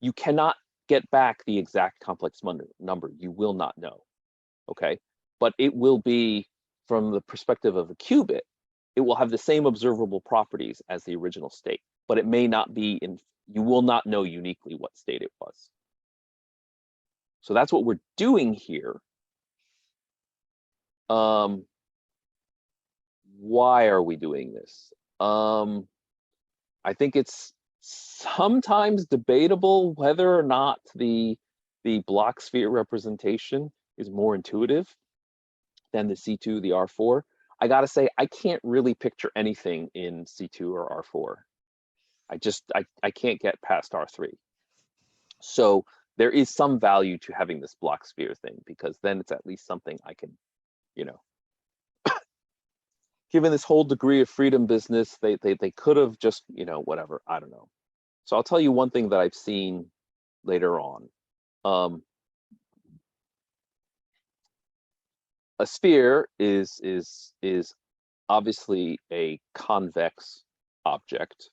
you cannot get back the exact complex number. You will not know, okay? But it will be, from the perspective of a qubit, it will have the same observable properties as the original state, but it may not be in, you will not know uniquely what state it was. So that's what we're doing here. Why are we doing this? I think it's sometimes debatable whether or not the block sphere representation is more intuitive than the C2, the R4. I gotta say, I can't really picture anything in C2 or R4. I can't get past R3. So there is some value to having this block sphere thing, because then it's at least something I can, you know, given this whole degree of freedom business, they could have just, you know, whatever, I don't know. So I'll tell you one thing that I've seen later on. A sphere is obviously a convex object.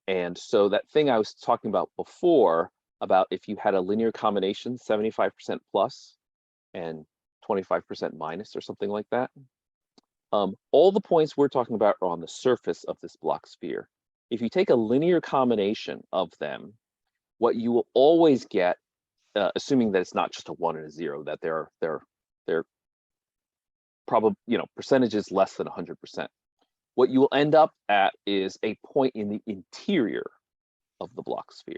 And so that thing I was talking about before, about if you had a linear combination, 75% plus and 25% minus or something like that, all the points we're talking about are on the surface of this block sphere. If you take a linear combination of them, what you will always get, assuming that it's not just a 1 and a 0, that they're probably, you know, percentages less than 100%. What you will end up at is a point in the interior of the block sphere.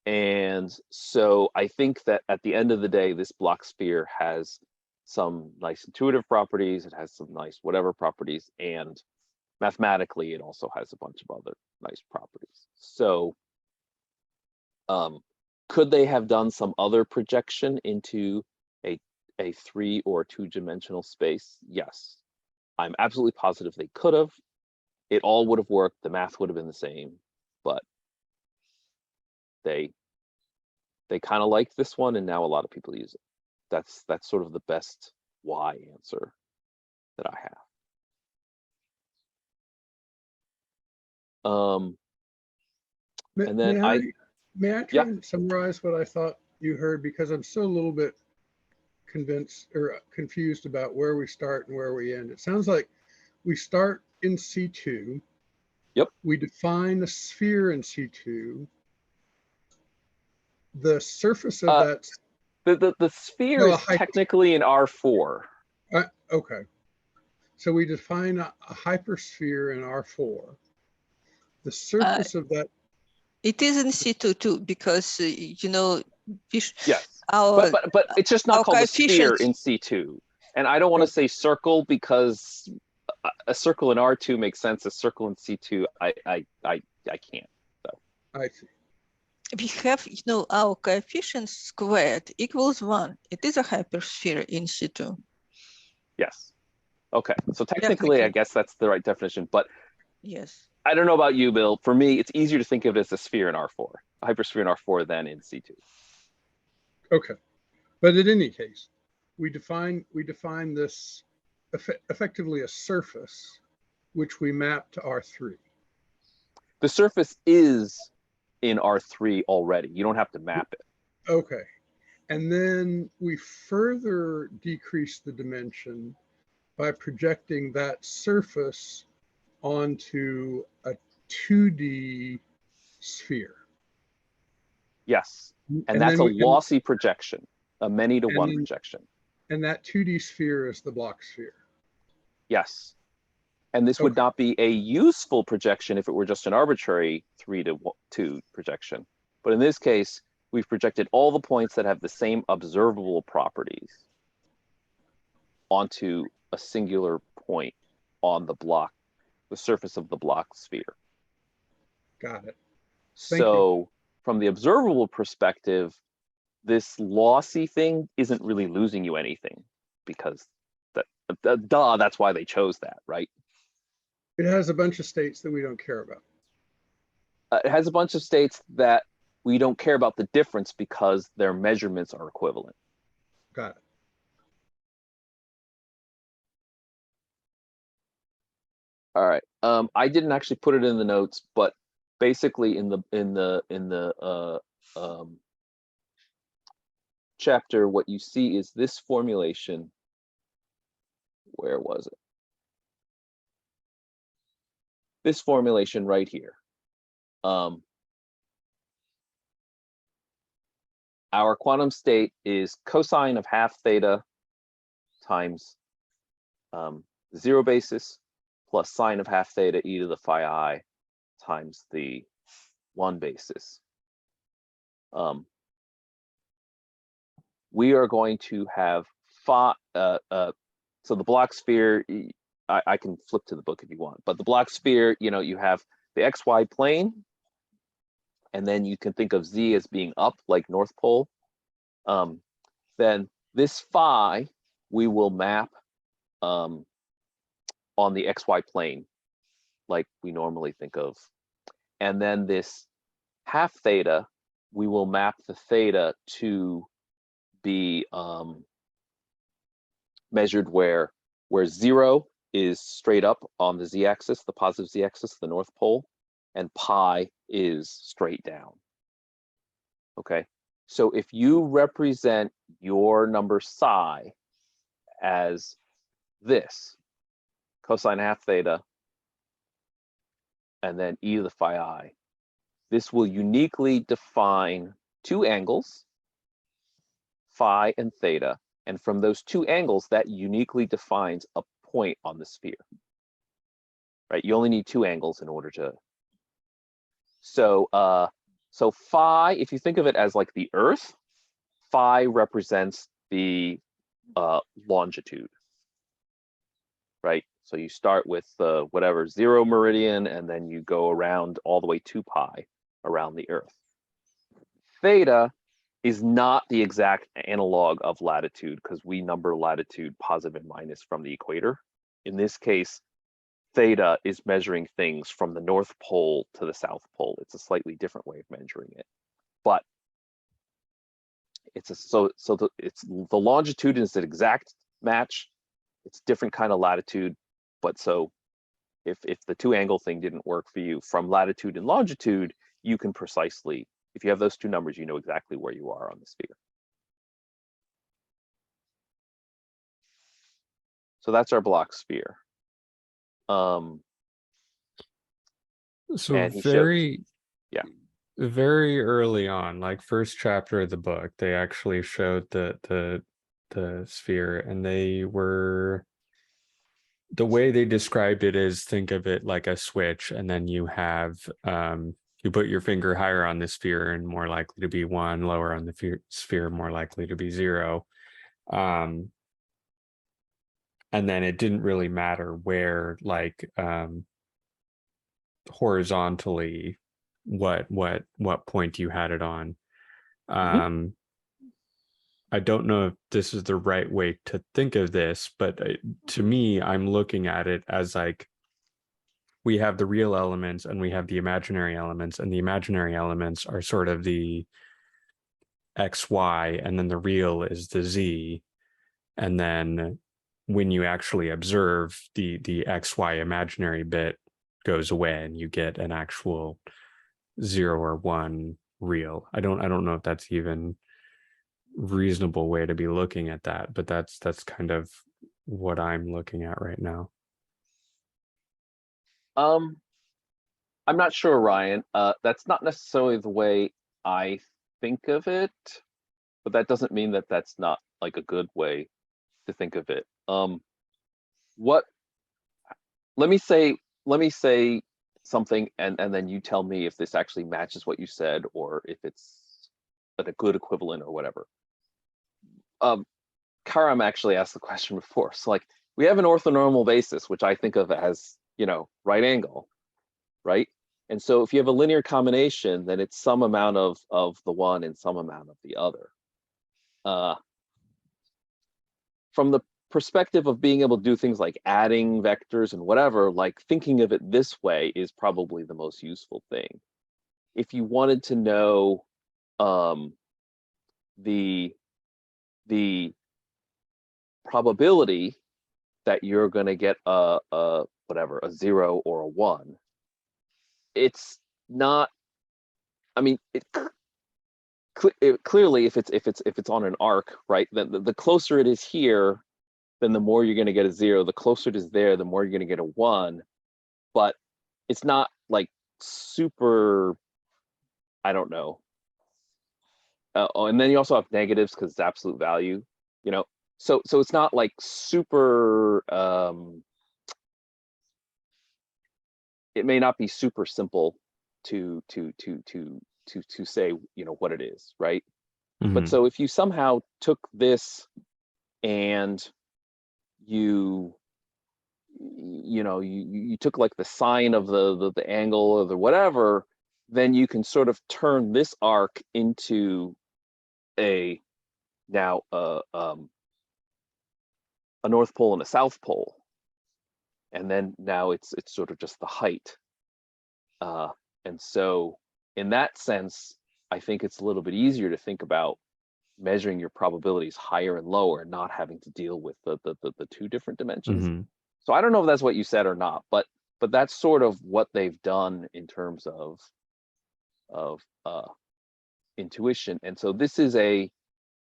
And so I think that at the end of the day, this block sphere has some nice intuitive properties, it has some nice whatever properties, and mathematically it also has a bunch of other nice properties. So could they have done some other projection into a 3 or 2-dimensional space? Yes. I'm absolutely positive they could have. It all would have worked, the math would have been the same, but they kind of liked this one, and now a lot of people use it. That's sort of the best why answer that I have. And then may I try and summarize what I thought you heard, because I'm still a little bit convinced or confused about where we start and where we end. It sounds like we start in C2. Yep. We define the sphere in C2. The surface of that. The sphere is technically an R4. Okay. So we define a hypersphere in R4. The surface of that. It is in C2 too, because you know, yes, but it's just not called a sphere in C2. And I don't want to say circle, because a circle in R2 makes sense. A circle in C2, I can't. So I see. We have, you know, our coefficient squared equals 1. It is a hypersphere in C2. Yes. Okay. So technically, I guess that's the right definition. But yes, I don't know about you, Bill. For me, it's easier to think of it as a sphere in R4, a hypersphere in R4 than in C2. Okay. But in any case, we define this effectively a surface, which we map to R3. The surface is in R3 already. You don't have to map it. Okay. And then we further decrease the dimension by projecting that surface onto a 2D sphere. Yes. And that's a lossy projection, a many to one projection. And that 2D sphere is the block sphere. Yes. And this would not be a useful projection if it were just an arbitrary 3 to 2 projection. But in this case, we've projected all the points that have the same observable properties onto a singular point on the block, the surface of the block sphere. Got it. Thank you. So from the observable perspective, this lossy thing isn't really losing you anything, because that's why they chose that, right? It has a bunch of states that we don't care about. It has a bunch of states that we don't care about the difference because their measurements are equivalent. Got it. All right. I didn't actually put it in the notes, but basically in the chapter, what you see is this formulation. Where was it? This formulation right here. Our quantum state is cosine of half theta times 0 basis plus sine of half theta e to the phi I times the 1 basis. We are going to have phi, so the block sphere, I can flip to the book if you want, but the block sphere, you have the XY plane, and then you can think of Z as being up, like North Pole. Then this phi, we will map on the XY plane, like we normally think of. And then this half theta, we will map the theta to be measured where 0 is straight up on the z-axis, the positive z-axis, the North Pole, and pi is straight down. Okay, so if you represent your number psi as this, cosine half theta, and then e to the phi I, this will uniquely define two angles, phi and theta, and from those two angles, that uniquely defines a point on the sphere. Right? You only need two angles in order to. So phi, if you think of it as like the Earth, phi represents the longitude. Right? So you start with whatever 0 meridian, and then you go around all the way to pi around the Earth. Theta is not the exact analog of latitude, because we number latitude positive and minus from the equator. In this case, theta is measuring things from the North Pole to the South Pole. It's a slightly different way of measuring it, but it's the longitude is an exact match. It's different kind of latitude, but so if the two angle thing didn't work for you from latitude and longitude, you can precisely, if you have those two numbers, you know exactly where you are on the sphere. So that's our block sphere. So and he showed, very early on, like first chapter of the book, they actually showed the sphere, and the way they described it is, think of it like a switch, and then you have you put your finger higher on the sphere and more likely to be 1, lower on the sphere more likely to be 0. And then it didn't really matter where, like horizontally, what point you had it on. I don't know if this is the right way to think of this, but to me, I'm looking at it as like, we have the real elements and we have the imaginary elements, and the imaginary elements are sort of the XY, and then the real is the Z. And then when you actually observe, the XY imaginary bit goes away and you get an actual 0 or 1 real. I don't know if that's even reasonable way to be looking at that, but that's kind of what I'm looking at right now. I'm not sure, Ryan. That's not necessarily the way I think of it, but that doesn't mean that that's not like a good way to think of it. Let me say something, and then you tell me if this actually matches what you said or if it's a good equivalent or whatever. Karam actually asked the question before. So like we have an orthonormal basis, which I think of as, right angle, right? And so if you have a linear combination, then it's some amount of the one and some amount of the other. From the perspective of being able to do things like adding vectors and whatever, like thinking of it this way is probably the most useful thing. If you wanted to know the probability that you're going to get a 0 or a 1, it's not, I mean, clearly if it's on an arc, right, then the closer it is here, then the more you're going to get a 0. The closer it is there, the more you're going to get a 1. But it's not like super, I don't know. And then you also have negatives because it's absolute value, So it's not like super. It may not be super simple to say what it is, right? But so if you somehow took this and you took like the sine of the angle or the whatever, then you can sort of turn this arc into a North Pole and a South Pole, and then now it's sort of just the height. And so in that sense, I think it's a little bit easier to think about measuring your probabilities higher and lower and not having to deal with the two different dimensions. So I don't know if that's what you said or not, but that's sort of what they've done in terms of intuition. And so this is a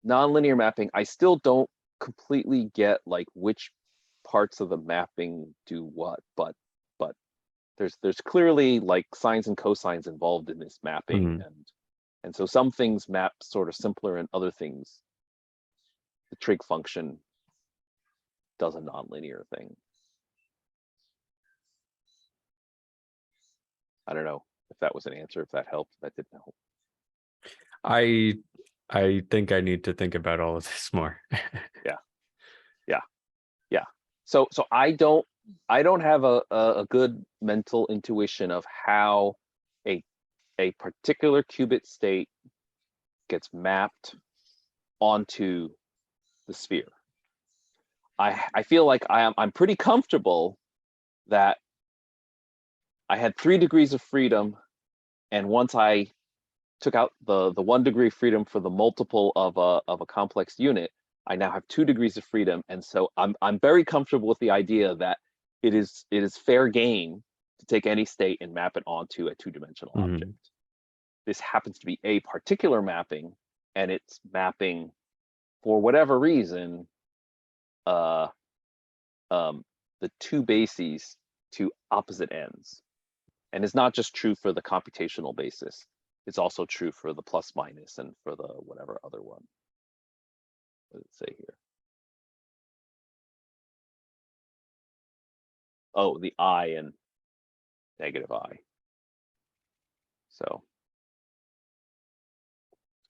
nonlinear mapping. I still don't completely get like which parts of the mapping do what, but there's clearly like sines and cosines involved in this mapping, and so some things map sort of simpler, and other things the trig function does a nonlinear thing. I don't know if that was an answer, if that helped, if that didn't help. I think I need to think about all of this more. Yeah. So I don't have a good mental intuition of how a particular qubit state gets mapped onto the sphere. I feel like I'm pretty comfortable that I had 3 degrees of freedom, and once I took out the 1 degree of freedom for the multiple of a complex unit, I now have 2 degrees of freedom, and so I'm very comfortable with the idea that it is fair game to take any state and map it onto a 2-dimensional object. This happens to be a particular mapping, and it's mapping for whatever reason the 2 bases to opposite ends, and it's not just true for the computational basis. It's also true for the plus minus and for the whatever other one. What does it say here? Oh, the I and negative I. So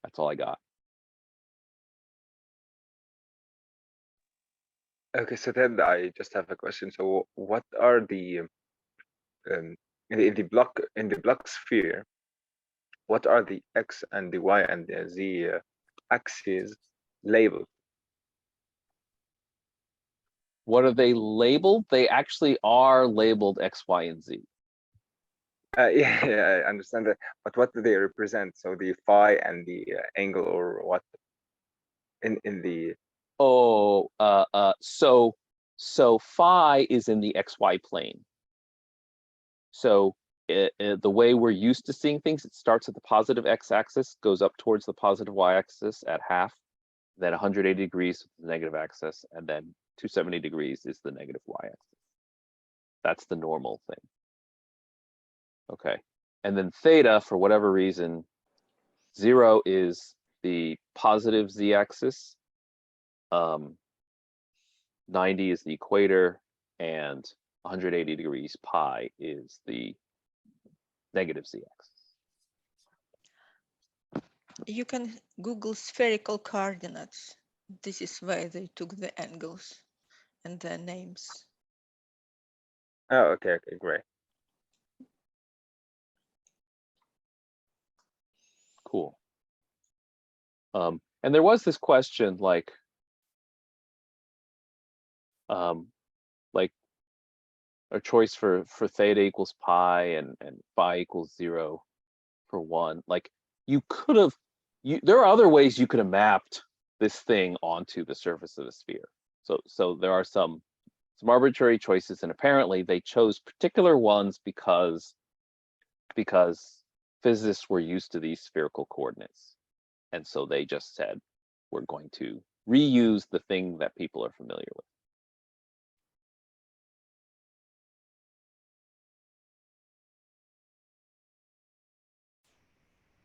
that's all I got. Okay, so then I just have a question. So what are the in the block sphere, what are the x and the y and the z axes labeled? What are they labeled? They actually are labeled X, Y, and Z. Yeah, I understand that, but what do they represent? So the phi and the angle, or what in the so phi is in the XY plane. So the way we're used to seeing things, it starts at the positive x-axis, goes up towards the positive y-axis at half, then 180 degrees with the negative axis, and then 270 degrees is the negative y-axis. That's the normal thing. Okay, and then theta, for whatever reason, 0 is the positive z-axis, 90 is the equator, and 180 degrees pi is the negative z-axis. You can Google spherical coordinates. This is where they took the angles and their names. Oh, okay, great. Cool. And there was this question like a choice for theta equals pi and phi equals 0 for 1. Like you could have, there are other ways you could have mapped this thing onto the surface of the sphere. So there are some arbitrary choices, and apparently they chose particular ones because physicists were used to these spherical coordinates. And so they just said, we're going to reuse the thing that people are familiar with.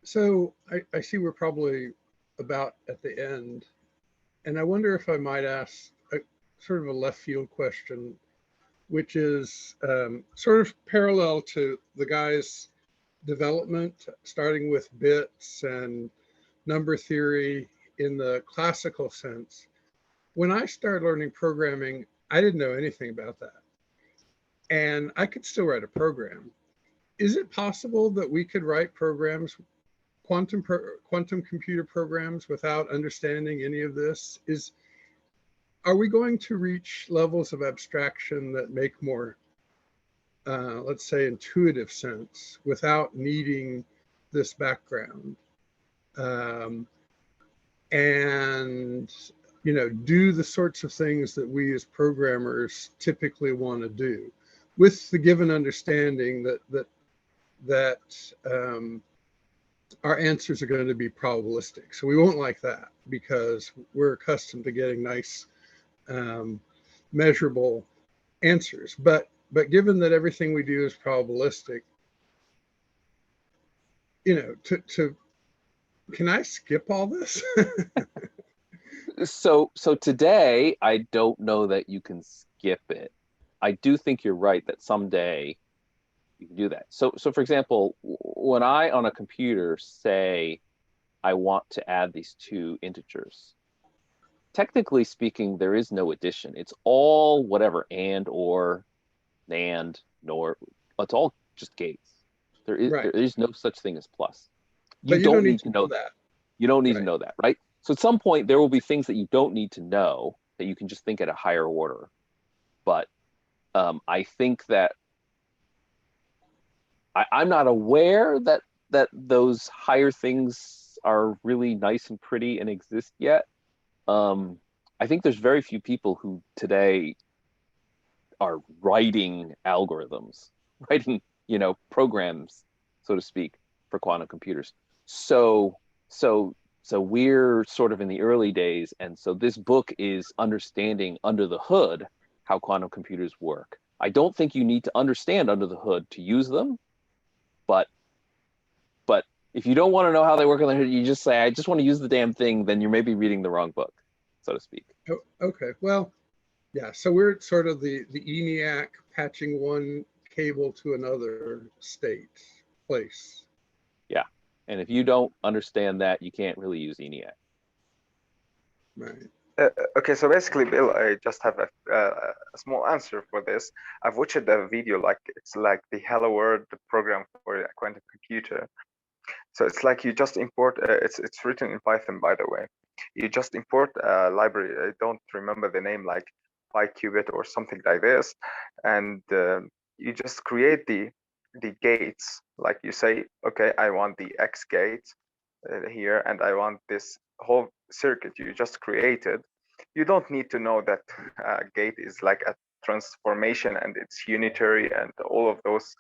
So I see we're probably about at the end, and I wonder if I might ask a sort of a left field question, which is sort of parallel to the guy's development, starting with bits and number theory in the classical sense. When I started learning programming, I didn't know anything about that. And I could still write a program. Is it possible that we could write programs, quantum computer programs, without understanding any of this? Are we going to reach levels of abstraction that make more, let's say, intuitive sense without needing this background? And do the sorts of things that we as programmers typically want to do, with the given understanding that our answers are going to be probabilistic. So we won't like that because we're accustomed to getting nice, measurable answers. But given that everything we do is probabilistic, can I skip all this? So today, I don't know that you can skip it. I do think you're right that someday you can do that. So for example, when I on a computer say I want to add these two integers, technically speaking, there is no addition. It's all whatever and, or, NAND, NOR. It's all just gates. There is no such thing as plus. But you don't need to know that. You don't need to know that, right? So at some point, there will be things that you don't need to know that you can just think at a higher order. But I think that I'm not aware that those higher things are really nice and pretty and exist yet. I think there's very few people who today are writing algorithms, writing, programs, so to speak, for quantum computers. So we're sort of in the early days, and so this book is understanding under the hood how quantum computers work. I don't think you need to understand under the hood to use them, but if you don't want to know how they work under the hood, you just say, I just want to use the damn thing, then you're maybe reading the wrong book, so to speak. Oh, okay, well, yeah, so we're sort of the ENIAC patching one cable to another place. Yeah, and if you don't understand that, you can't really use ENIAC. Right. Okay, so basically, Bill, I just have a small answer for this. I've watched a video, like it's like the Hello World program for a quantum computer. So it's like you just import. It's written in Python, by the way. You just import a library. I don't remember the name, like Qubit or something like this, and you just create the gates. Like you say, okay, I want the X gate here, and I want this whole circuit you just created. You don't need to know that gate is like a transformation and it's unitary and all of those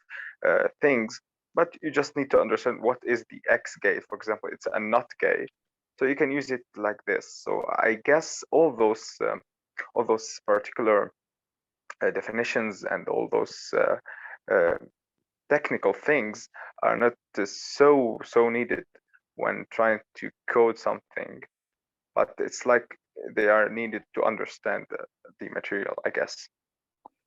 things, but you just need to understand what is the X gate. For example, it's a NOT gate, so you can use it like this. So I guess all those particular definitions and all those technical things are not so needed when trying to code something, but it's like they are needed to understand the material, I guess.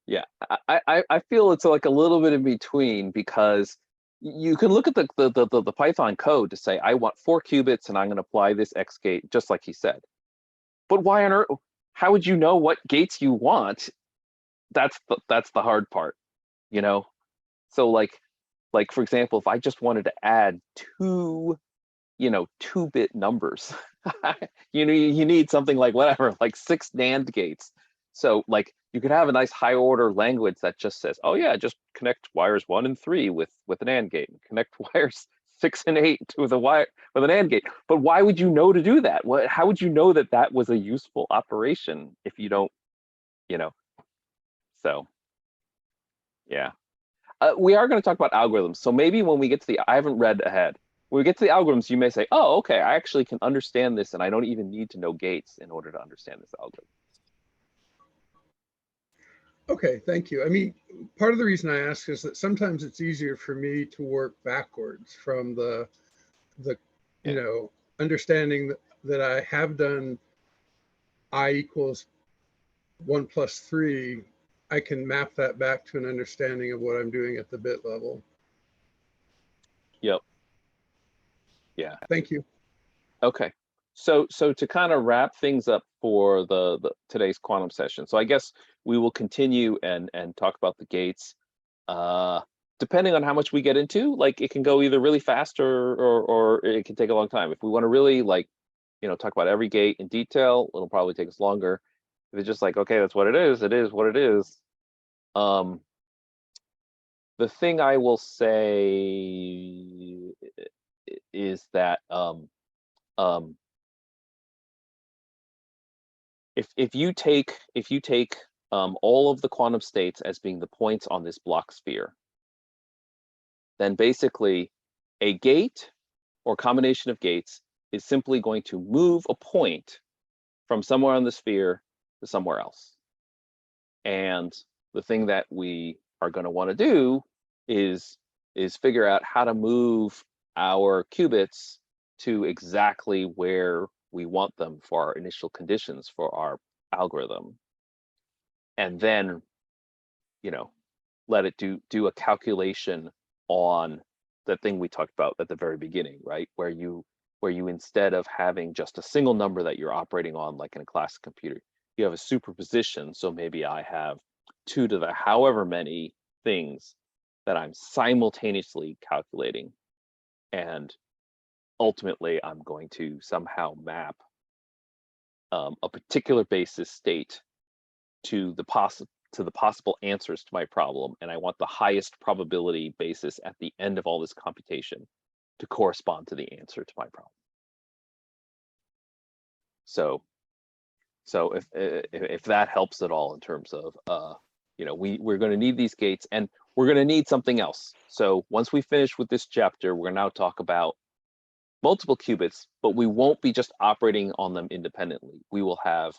Yeah, I feel it's like a little bit in between, because you can look at the Python code to say, I want 4 qubits and I'm going to apply this X gate, just like he said. But why on earth? How would you know what gates you want? That's the hard part, you know. So like for example, if I just wanted to add 2, 2-bit numbers, you need something like whatever, like 6 NAND gates. So like you could have a nice high order language that just says, oh yeah, just connect wires 1 and 3 with an AND gate, and connect wires 6 and 8 with an AND gate. But why would you know to do that? How would you know that that was a useful operation if you don't, So yeah. We are going to talk about algorithms. So maybe when we get to I haven't read ahead. When we get to the algorithms, you may say, oh, okay, I actually can understand this and I don't even need to know gates in order to understand this algorithm. Okay, thank you. I mean, part of the reason I ask is that sometimes it's easier for me to work backwards from the understanding that I have done I equals 1 plus 3. I can map that back to an understanding of what I'm doing at the bit level. Yep. Yeah. Thank you. Okay. So to kind of wrap things up for the today's quantum session. So I guess we will continue and talk about the gates. Depending on how much we get into, like it can go either really fast or it can take a long time. If we want to really talk about every gate in detail, it'll probably take us longer. If it's just like, okay, that's what it is what it is. The thing I will say is that if you take all of the quantum states as being the points on this block sphere, then basically a gate or combination of gates is simply going to move a point from somewhere on the sphere to somewhere else. And the thing that we are going to want to do is figure out how to move our qubits to exactly where we want them for our initial conditions for our algorithm. And then, let it do a calculation on the thing we talked about at the very beginning, right? Where you instead of having just a single number that you're operating on, like in a classic computer, you have a superposition. So maybe I have 2 to the however many things that I'm simultaneously calculating. And ultimately, I'm going to somehow map a particular basis state to the possible answers to my problem, and I want the highest probability basis at the end of all this computation to correspond to the answer to my problem. So if that helps at all in terms of we're going to need these gates, and we're going to need something else. So once we finish with this chapter, we're going to now talk about multiple qubits, but we won't be just operating on them independently. We will have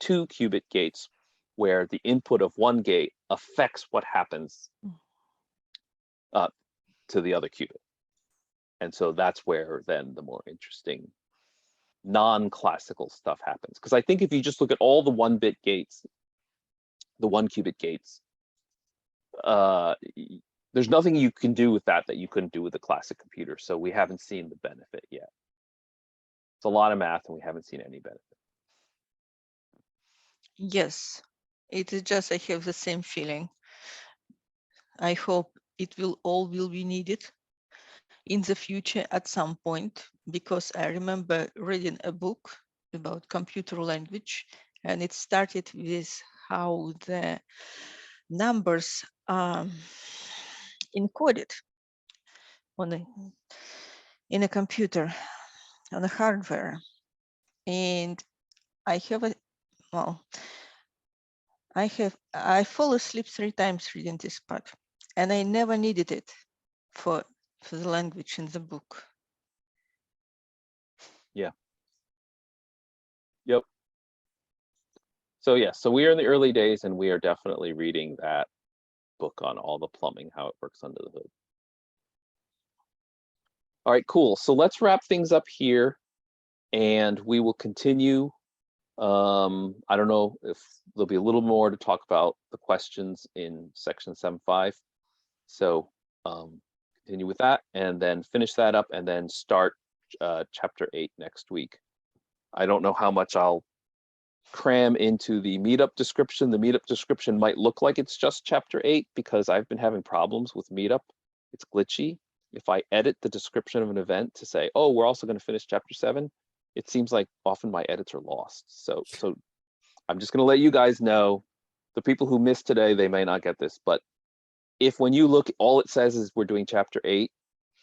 2 qubit gates where the input of one gate affects what happens to the other qubit. And so that's where then the more interesting non-classical stuff happens. Because I think if you just look at all the 1-bit gates, the 1 qubit gates, there's nothing you can do with that you couldn't do with a classic computer. So we haven't seen the benefit yet. It's a lot of math and we haven't seen any benefit. Yes, it is just I have the same feeling. I hope it will all be needed in the future at some point, because I remember reading a book about computer language, and it started with how the numbers are encoded in a computer, on a hardware. And I fall asleep 3 times reading this part, and I never needed it for the language in the book. Yeah. Yep. So yeah, so we are in the early days and we are definitely reading that book on all the plumbing, how it works under the hood. All right, cool. So let's wrap things up here and we will continue. I don't know if there'll be a little more to talk about the questions in section 7.5. So continue with that and then finish that up and then start chapter 8 next week. I don't know how much I'll cram into the meetup description. The meetup description might look like it's just chapter 8 because I've been having problems with meetup. It's glitchy. If I edit the description of an event to say, oh, we're also going to finish chapter 7, it seems like often my edits are lost. So I'm just going to let you guys know, the people who missed today, they may not get this, but if when you look, all it says is we're doing chapter 8,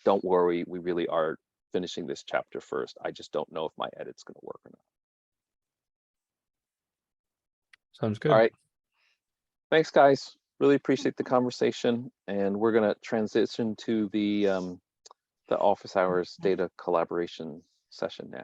don't worry, we really are finishing this chapter first. I just don't know if my edit's going to work or not. Sounds good. All right. Thanks, guys. Really appreciate the conversation. And we're going to transition to the office hours data collaboration session now.